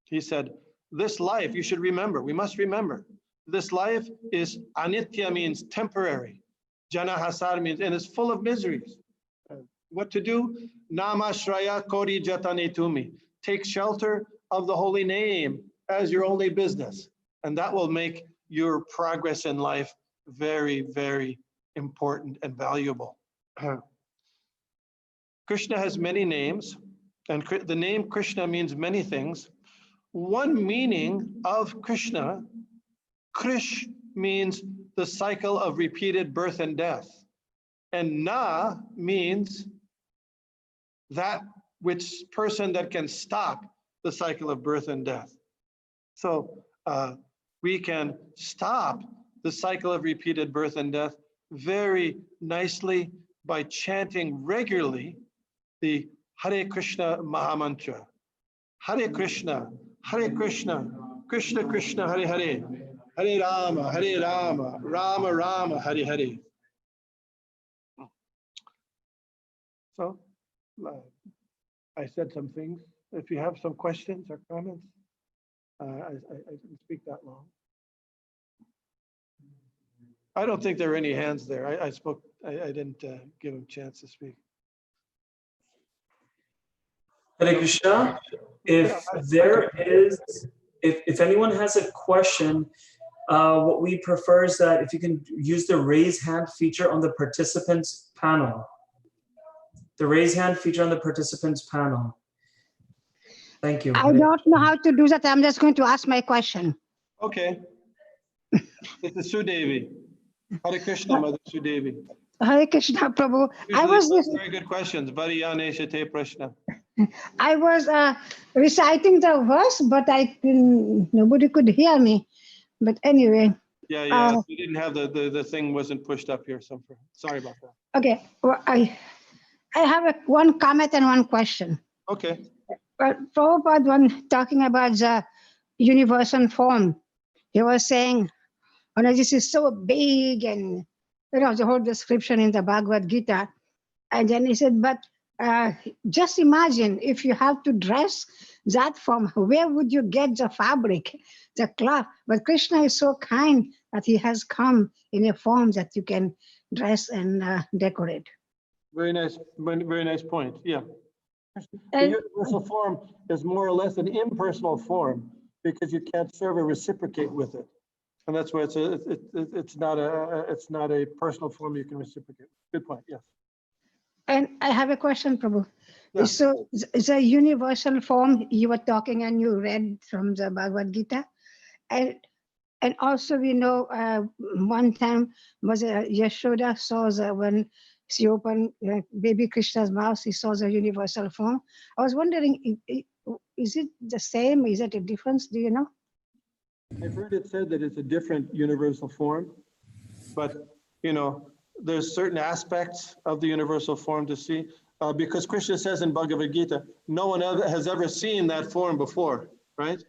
He said, this life, you should remember, we must remember, this life is Anitya means temporary. Janahasar means, and it's full of miseries. What to do? Namashraya Kori Jatane Tumi. Take shelter of the holy name as your only business. And that will make your progress in life very, very important and valuable. Krishna has many names, and the name Krishna means many things. One meaning of Krishna, Krish means the cycle of repeated birth and death. And Na means that which person that can stop the cycle of birth and death. So we can stop the cycle of repeated birth and death very nicely by chanting regularly the Hare Krishna Mahamantra. Hare Krishna, Krishna Krishna, Hare Hare, Hare Rama, Rama Rama, Hare Hare. So I said some things. If you have some questions or comments, I didn't speak that long. I don't think there are any hands there. I spoke, I didn't give him a chance to speak. Hare Krishna, if there is, if anyone has a question, what we prefer is that if you can use the raise hand feature on the participants panel. The raise hand feature on the participants panel. Thank you. I don't know how to do that. I'm just going to ask my question. Okay. This is Sudevi. Hare Krishna, Mother Sudevi. Hare Krishna, Prabhu. Very good questions. Variyaneshate Prashna. I was reciting the verse, but nobody could hear me. But anyway. Yeah. We didn't have the thing wasn't pushed up here. So sorry about that. Okay. Well, I have one comment and one question. Okay. But Prabhupada, when talking about the universal form, he was saying, oh, no, this is so big, and the whole description in the Bhagavad Gita. And then he said, but just imagine if you have to dress that form, where would you get the fabric, the cloth? But Krishna is so kind that he has come in a form that you can dress and decorate. Very nice point. Yeah. The universal form is more or less an impersonal form because you can't serve or reciprocate with it. And that's where it's not a personal form you can reciprocate. Good point. Yes. And I have a question, Prabhu. Yeah. So it's a universal form you were talking and you read from the Bhagavad Gita. And also we know one time was Yashoda saw when she opened baby Krishna's mouth, she saw the universal form. I was wondering, is it the same? Is it a difference? Do you know? I've heard it said that it's a different universal form, but there's certain aspects of the universal form to see, because Krishna says in Bhagavad Gita, no one has ever seen that form before, right?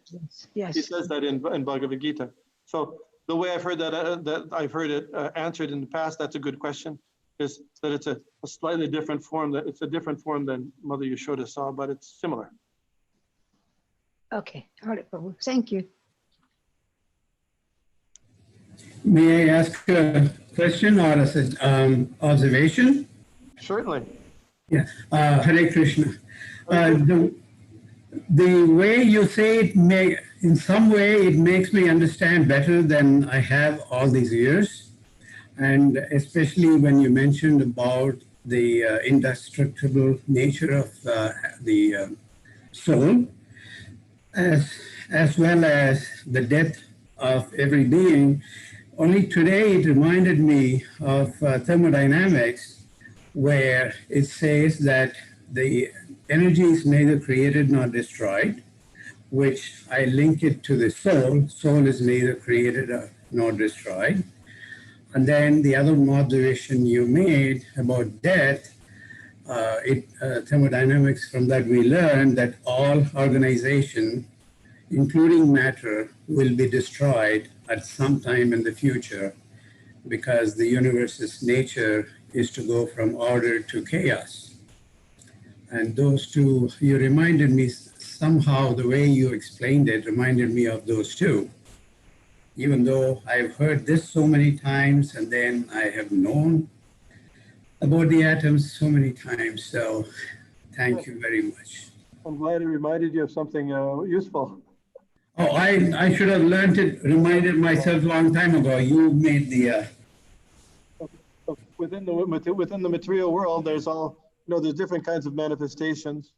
Yes. He says that in Bhagavad Gita. So the way I've heard that I've heard it answered in the past, that's a good question, is that it's a slightly different form, that it's a different form than Mother Yashoda saw, but it's similar. Okay. All right, Prabhu. Thank you. May I ask a question or observation? Certainly. Yeah. Hare Krishna. The way you say it in some way, it makes me understand better than I have all these years. And especially when you mentioned about the indestructible nature of the soul, as well as the death of every being. Only today it reminded me of thermodynamics, where it says that the energy is neither created nor destroyed, which I link it to the soul. Soul is neither created nor destroyed. And then the other observation you made about death, thermodynamics, from that we learned that all organization, including matter, will be destroyed at some time in the future, because the universe's nature is to go from order to chaos. And those two, you reminded me somehow, the way you explained it reminded me of those two. Even though I've heard this so many times, and then I have known about the atoms so many times. So thank you very much. I'm glad it reminded you of something useful. Oh, I should have learned it, reminded myself a long time ago. You made the... Within the material world, there's there's different kinds of manifestations,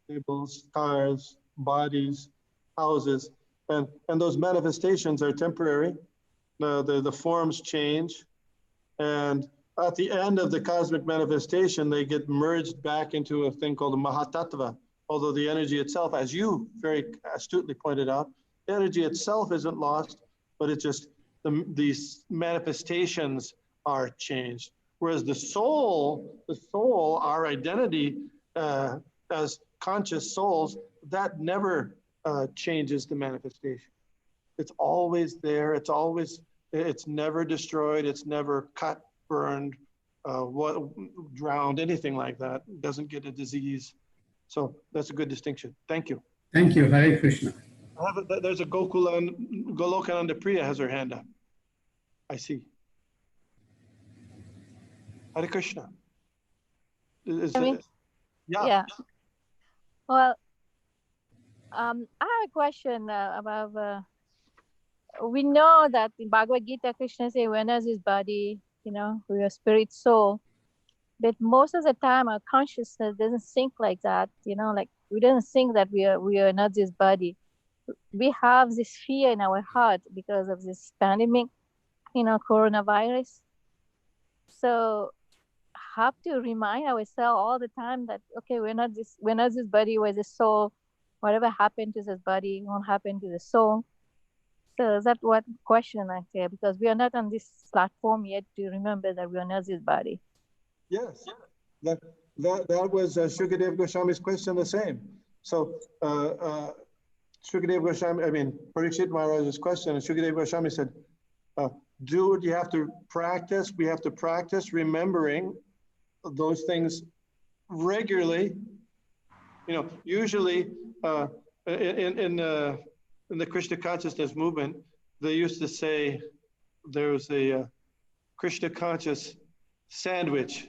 tables, cars, bodies, houses, and those manifestations are temporary. The forms change, and at the end of the cosmic manifestation, they get merged back into a thing called a Mahatattva. Although the energy itself, as you very astutely pointed out, the energy itself isn't lost, but it's just these manifestations are changed. Whereas the soul, our identity as conscious souls, that never changes the manifestation. It's always there. It's never destroyed. It's never cut, burned, drowned, anything like that. It doesn't get a disease. So that's a good distinction. Thank you. Thank you. Hare Krishna. There's a Golokananda Priya has her hand up. I see. Hare Krishna. Yeah. Well, I have a question about, we know that in Bhagavad Gita, Krishna says, awareness is body, we are spirit, soul. But most of the time, our consciousness doesn't think like that, like we don't think that we are not this body. We have this fear in our heart because of this pandemic, coronavirus. So have to remind ourselves all the time that, okay, we're not this body, we're the soul. Whatever happened to this body won't happen to the soul. So that's what question I say, because we are not on this platform yet to remember that we are not this body. Yes, that was Shukadev Goswami's question, the same. So Shukadev Goswami, Parikshit Maharaj's question, and Shukadev Goswami said, you have to practice, we have to practice remembering those things regularly. Usually in the Krishna consciousness movement, they used to say there was a Krishna conscious sandwich.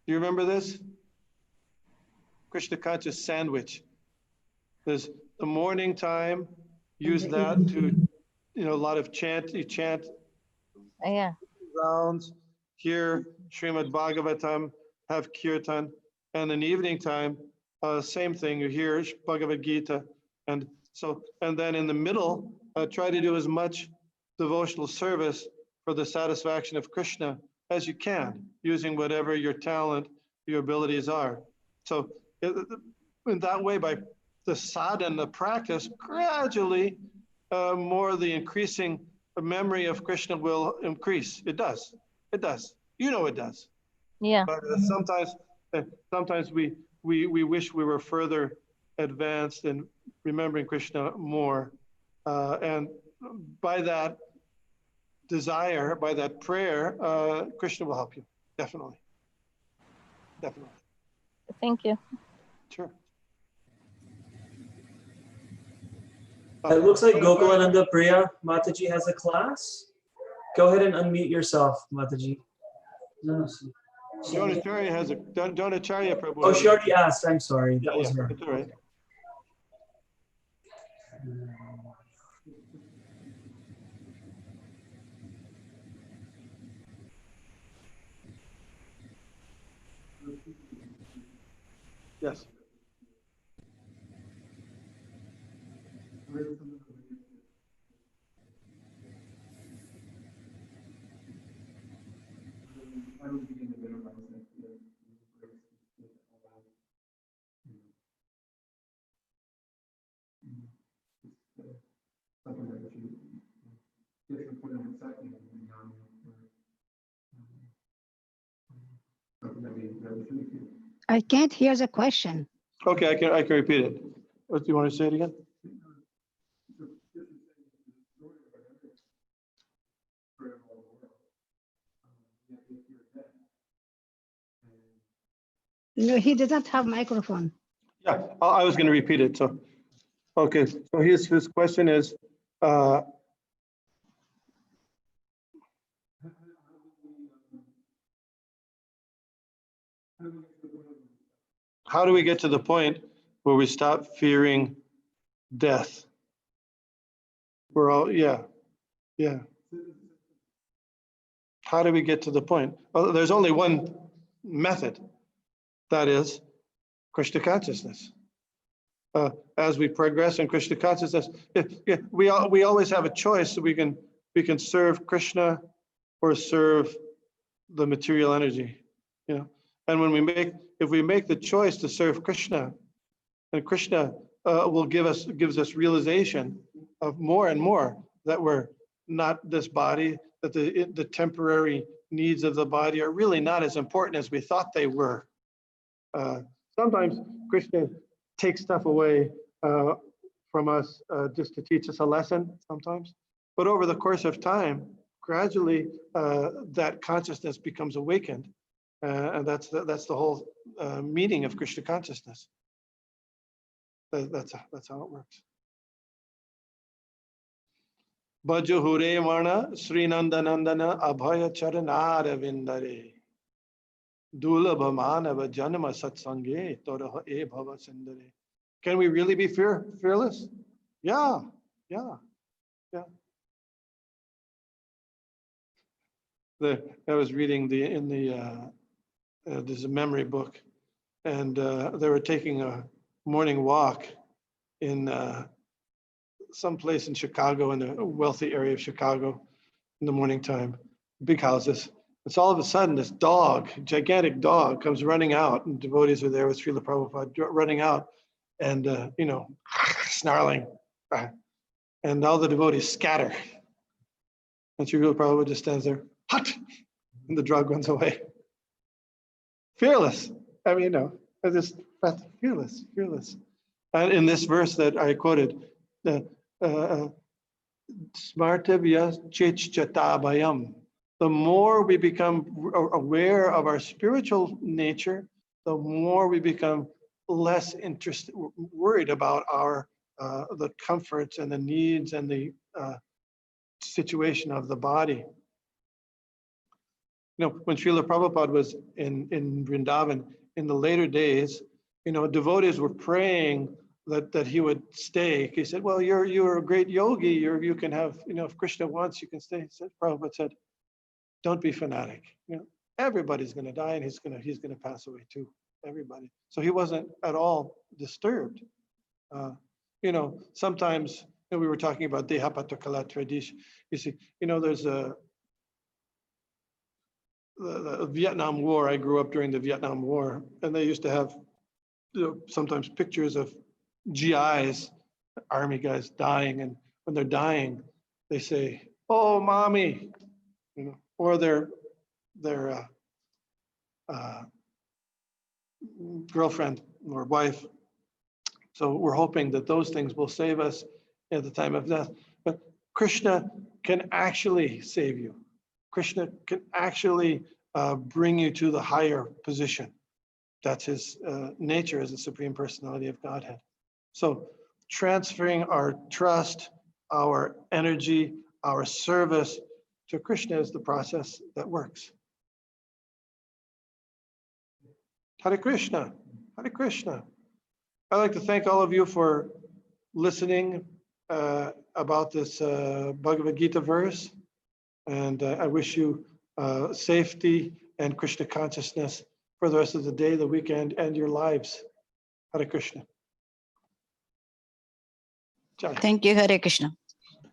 Do you remember this? Krishna conscious sandwich. There's the morning time, use that to a lot of you chant Yeah. rounds, hear Srimad Bhagavatam, have kirtan, and in the evening time, same thing, you hear Bhagavad Gita. And then in the middle, try to do as much devotional service for the satisfaction of Krishna as you can, using whatever your talent, your abilities are. So in that way, by the sadhana, the practice, gradually more the increasing memory of Krishna will increase. It does. It does. You know it does. Yeah. But sometimes we wish we were further advanced in remembering Krishna more. And by that desire, by that prayer, Krishna will help you. Definitely. Definitely. Thank you. Sure. It looks like Gokulananda Priya Mataji has a class. Go ahead and unmute yourself, Mataji. Donacharya has a Donacharya Prabhu. Oh, she already asked. I'm sorry. That was her. It's all right. Yes. I can't hear the question. Okay, I can repeat it. What do you want to say it again? No, he doesn't have microphone. Yeah, I was going to repeat it. So, okay. So his question is, how do we get to the point where we stop fearing death? We're all, yeah. How do we get to the point? Well, there's only one method. That is Krishna consciousness. As we progress in Krishna consciousness, we always have a choice. We can serve Krishna or serve the material energy. And when if we make the choice to serve Krishna, and Krishna will gives us realization of more and more that we're not this body, that the temporary needs of the body are really not as important as we thought they were. Sometimes Krishna takes stuff away from us just to teach us a lesson sometimes. But over the course of time, gradually that consciousness becomes awakened. And that's the whole meaning of Krishna consciousness. That's how it works. Bhajo Hure Varna Srinanda Nandana Abhaya Charanara Vindare Dulabha Manava Janama Satsange Toraha E Bhava Sindare. Can we really be fearless? Yeah. I was reading there's a memory book, and they were taking a morning walk in someplace in Chicago, in a wealthy area of Chicago, in the morning time, big houses. It's all of a sudden this dog, gigantic dog, comes running out, and devotees are there with Srila Prabhupada running out, and snarling, and all the devotees scatter, and Srila Prabhupada just stands there, hut, and the dog runs away. Fearless. I mean, just fearless. And in this verse that I quoted, Smartavya Chichatabayam. The more we become aware of our spiritual nature, the more we become less interested, worried about the comforts and the needs and the situation of the body. When Srila Prabhupada was in Vrindavan, in the later days, devotees were praying that he would stay. He said, well, you're a great yogi. You can have, if Krishna wants, you can stay. He said, Prabhupada said, don't be fanatic. Everybody's going to die, and he's going to pass away too. Everybody. So he wasn't at all disturbed. Sometimes we were talking about Dehapatokala tradition. You see, there's the Vietnam War. I grew up during the Vietnam War, and they used to have sometimes pictures of GIs, army guys dying, and when they're dying, they say, "Oh, mommy," or their girlfriend or wife. So we're hoping that those things will save us at the time of death. But Krishna can actually save you. Krishna can actually bring you to the higher position. That's his nature as the Supreme Personality of Godhead. So transferring our trust, our energy, our service to Krishna is the process that works. Hare Krishna, Hare Krishna. I'd like to thank all of you for listening about this Bhagavad Gita verse. And I wish you safety and Krishna consciousness for the rest of the day, the weekend, and your lives. Hare Krishna. Jai. Thank you, Hare Krishna.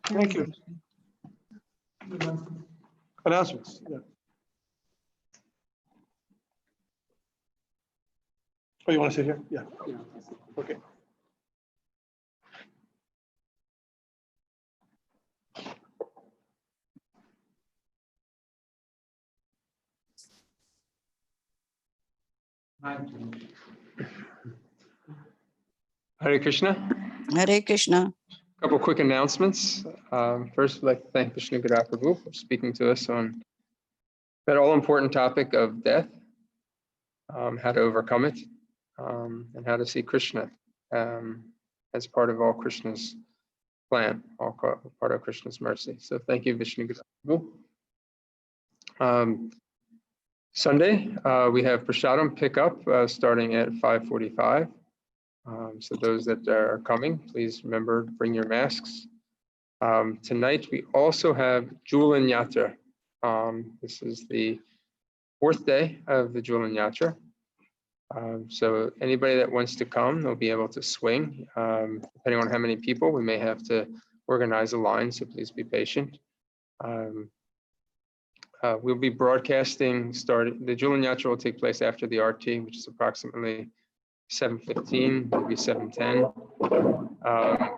Thank you. Announcements. Yeah. Oh, you want to sit here? Yeah. Okay. Hare Krishna. Hare Krishna. Couple quick announcements. First, I'd like to thank Vishnu Gada Prabhu for speaking to us on that all-important topic of death, how to overcome it, and how to see Krishna as part of all Krishna's plan, all part of Krishna's mercy. So thank you, Vishnu Gada Prabhu. Sunday, we have Prasadam pickup starting at 5:45. So those that are coming, please remember to bring your masks. Tonight, we also have Julan Yatra. This is the 4th day of the Julan Yatra. So anybody that wants to come, they'll be able to swing. Depending on how many people, we may have to organize a line, so please be patient. We'll be broadcasting, the Julan Yatra will take place after the RT, which is approximately 7:15, maybe 7:10.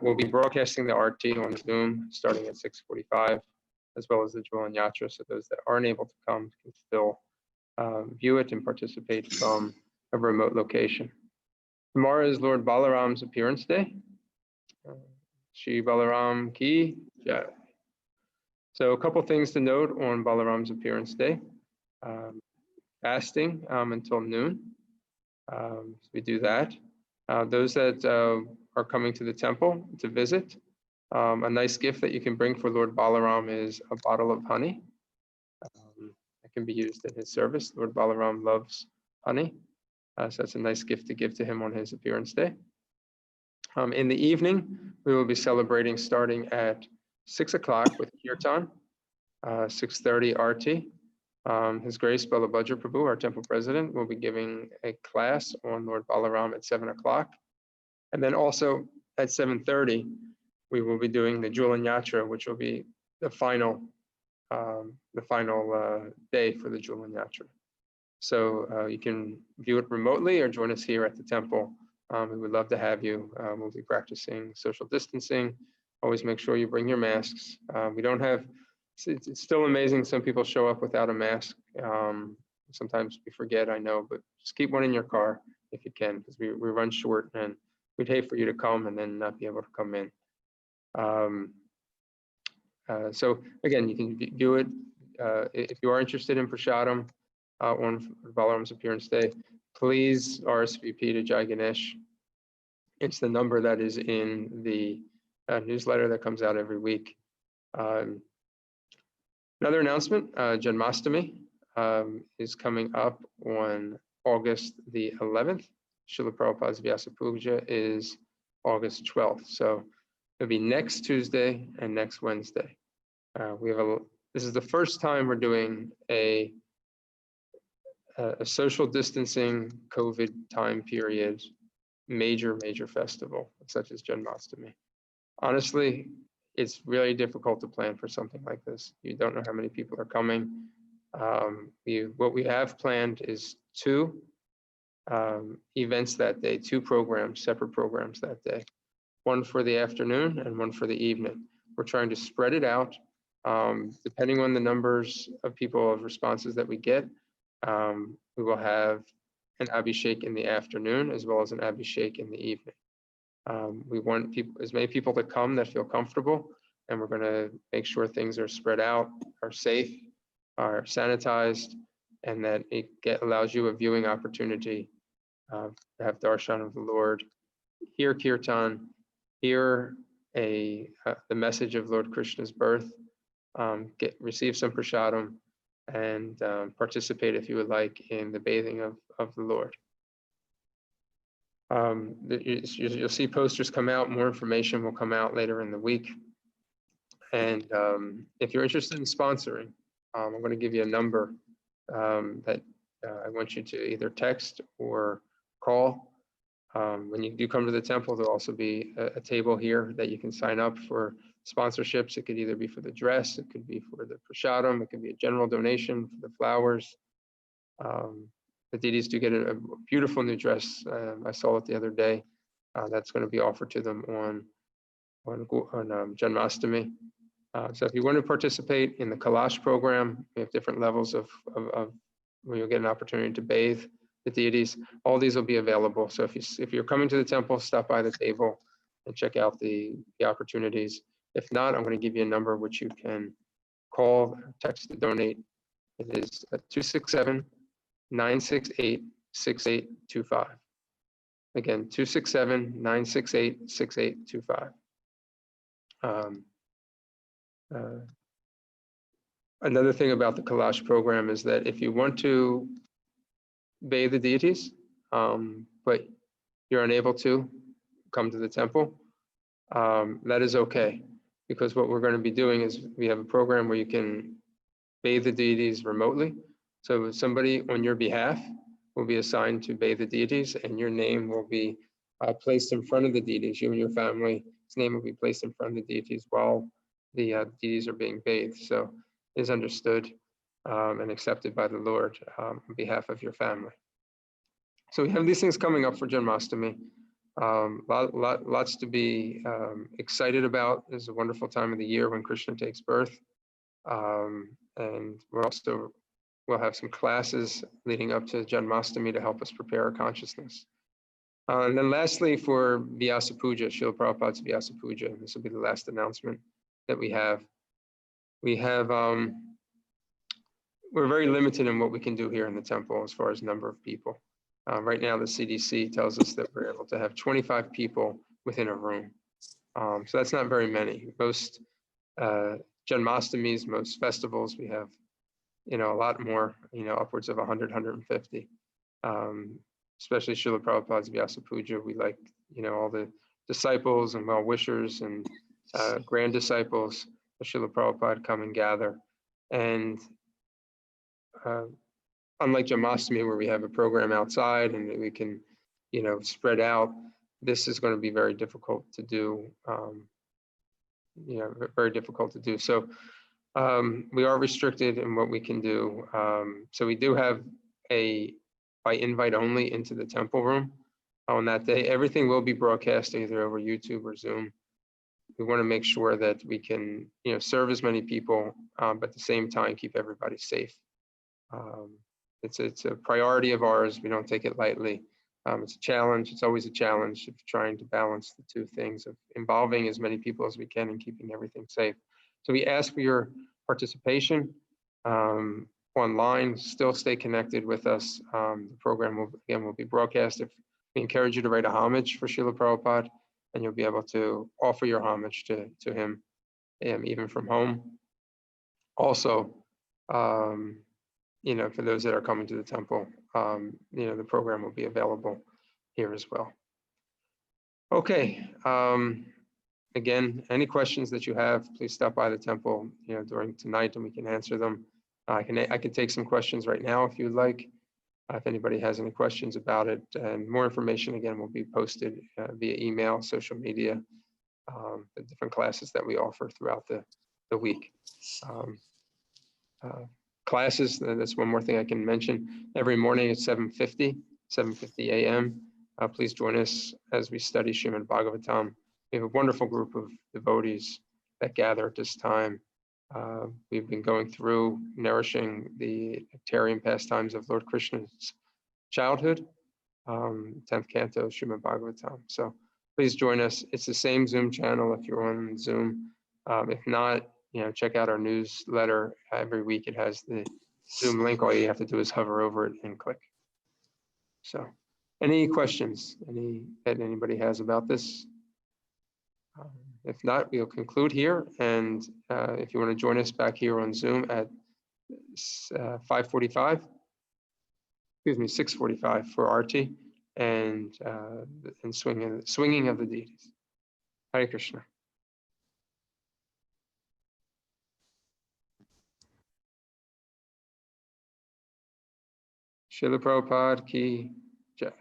We'll be broadcasting the RT on Zoom starting at 6:45, as well as the Julan Yatra, so those that aren't able to come can still view it and participate from a remote location. Tomorrow is Lord Balaram's appearance day. Shri Balaram Ki Jai. So a couple things to note on Balaram's appearance day. Fasting until noon. So we do that. Those that are coming to the temple to visit, a nice gift that you can bring for Lord Balaram is a bottle of honey. That can be used in his service. Lord Balaram loves honey. So that's a nice gift to give to him on his appearance day. In the evening, we will be celebrating starting at 6 o'clock with Kirtan, 6:30 RT. His Grace Balabhadra Prabhu, our temple president, will be giving a class on Lord Balaram at 7 o'clock. And then also at 7:30, we will be doing the Julan Yatra, which will be the final day for the Julan Yatra. So you can view it remotely or join us here at the temple. We would love to have you. We'll be practicing social distancing. Always make sure you bring your masks. We don't have, it's still amazing. Some people show up without a mask. Sometimes we forget, I know, but just keep one in your car if you can, because we run short and we'd hate for you to come and then not be able to come in. So again, you can view it. If you are interested in Prasadam on Balaram's appearance day, please RSVP to Jai Ganesh. It's the number that is in the newsletter that comes out every week. Another announcement, Janmashtami is coming up on August the 11th. Srila Prabhupada's Vyasa Puja is August 12th. So it'll be next Tuesday and next Wednesday. This is the first time we're doing a social distancing COVID time period major festival such as Janmashtami. Honestly, it's really difficult to plan for something like this. You don't know how many people are coming. What we have planned is 2 events that day, 2 programs, separate programs that day, one for the afternoon and one for the evening. We're trying to spread it out. Depending on the numbers of people, of responses that we get, we will have an Abhishek in the afternoon as well as an Abhishek in the evening. We want as many people to come that feel comfortable, and we're going to make sure things are spread out, are safe, are sanitized, and that it allows you a viewing opportunity to have darshan of the Lord, hear kirtan, hear the message of Lord Krishna's birth, receive some prasadam, and participate, if you would like, in the bathing of the Lord. You'll see posters come out, more information will come out later in the week. And if you're interested in sponsoring, I'm going to give you a number that I want you to either text or call. When you do come to the temple, there'll also be a table here that you can sign up for sponsorships. It could either be for the dress, it could be for the prasadam, it could be a general donation for the flowers. The deities do get a beautiful new dress. I saw it the other day. That's going to be offered to them on Janmashtami. So if you want to participate in the Kalash program, we have different levels of where you'll get an opportunity to bathe the deities. All these will be available. So if you're coming to the temple, stop by the table and check out the opportunities. If not, I'm going to give you a number which you can call, text to donate. It is 267-968-6825. Again, 267-968-6825. Another thing about the Kalash program is that if you want to bathe the deities, but you're unable to come to the temple, that is okay. Because what we're going to be doing is we have a program where you can bathe the deities remotely. So somebody on your behalf will be assigned to bathe the deities, and your name will be placed in front of the deities. You and your family's name will be placed in front of the deities while the deities are being bathed. So it is understood and accepted by the Lord on behalf of your family. So we have these things coming up for Janmashtami. Lots to be excited about. This is a wonderful time of the year when Krishna takes birth. And we'll have some classes leading up to Janmashtami to help us prepare our consciousness. And then lastly, for Vyasa Puja, Srila Prabhupada's Vyasa Puja, this will be the last announcement that we have. We're very limited in what we can do here in the temple as far as number of people. Right now, the CDC tells us that we're able to have 25 people within a room. So that's not very many. Most Janmashtamis, most festivals, we have, a lot more, upwards of 100, 150. Especially Srila Prabhupada's Vyasa Puja, we like, all the disciples and well-wishers and grand disciples of Srila Prabhupada come and gather. And unlike Janmashtami, where we have a program outside and we can, spread out, this is going to be very difficult to do. Very difficult to do. So we are restricted in what we can do. So we do have by invite only into the temple room on that day. Everything will be broadcast either over YouTube or Zoom. We want to make sure that we can, serve as many people, but at the same time keep everybody safe. It's a priority of ours. We don't take it lightly. It's a challenge. It's always a challenge of trying to balance the two things of involving as many people as we can and keeping everything safe. So we ask for your participation online. Still stay connected with us. The program will be broadcast. We encourage you to write a homage for Srila Prabhupada, and you'll be able to offer your homage to him, even from home. Also, for those that are coming to the temple, the program will be available here as well. Okay. Again, any questions that you have, please stop by the temple, during tonight, and we can answer them. I can take some questions right now if you'd like. If anybody has any questions about it, and more information again will be posted via email, social media, the different classes that we offer throughout the week. Classes, that's one more thing I can mention. Every morning at 7:50 a.m. Please join us as we study Srimad Bhagavatam. We have a wonderful group of devotees that gather at this time. We've been going through nourishing the nectarian pastimes of Lord Krishna's childhood, 10th canto Srimad Bhagavatam. So please join us. It's the same Zoom channel if you're on Zoom. If not, check out our newsletter. Every week it has the Zoom link. All you have to do is hover over it and click. So any questions that anybody has about this? If not, we'll conclude here. And if you want to join us back here on Zoom at 6:45 for Aarti and swinging of the deities. Hare Krishna. Srila Prabhupada ki jai.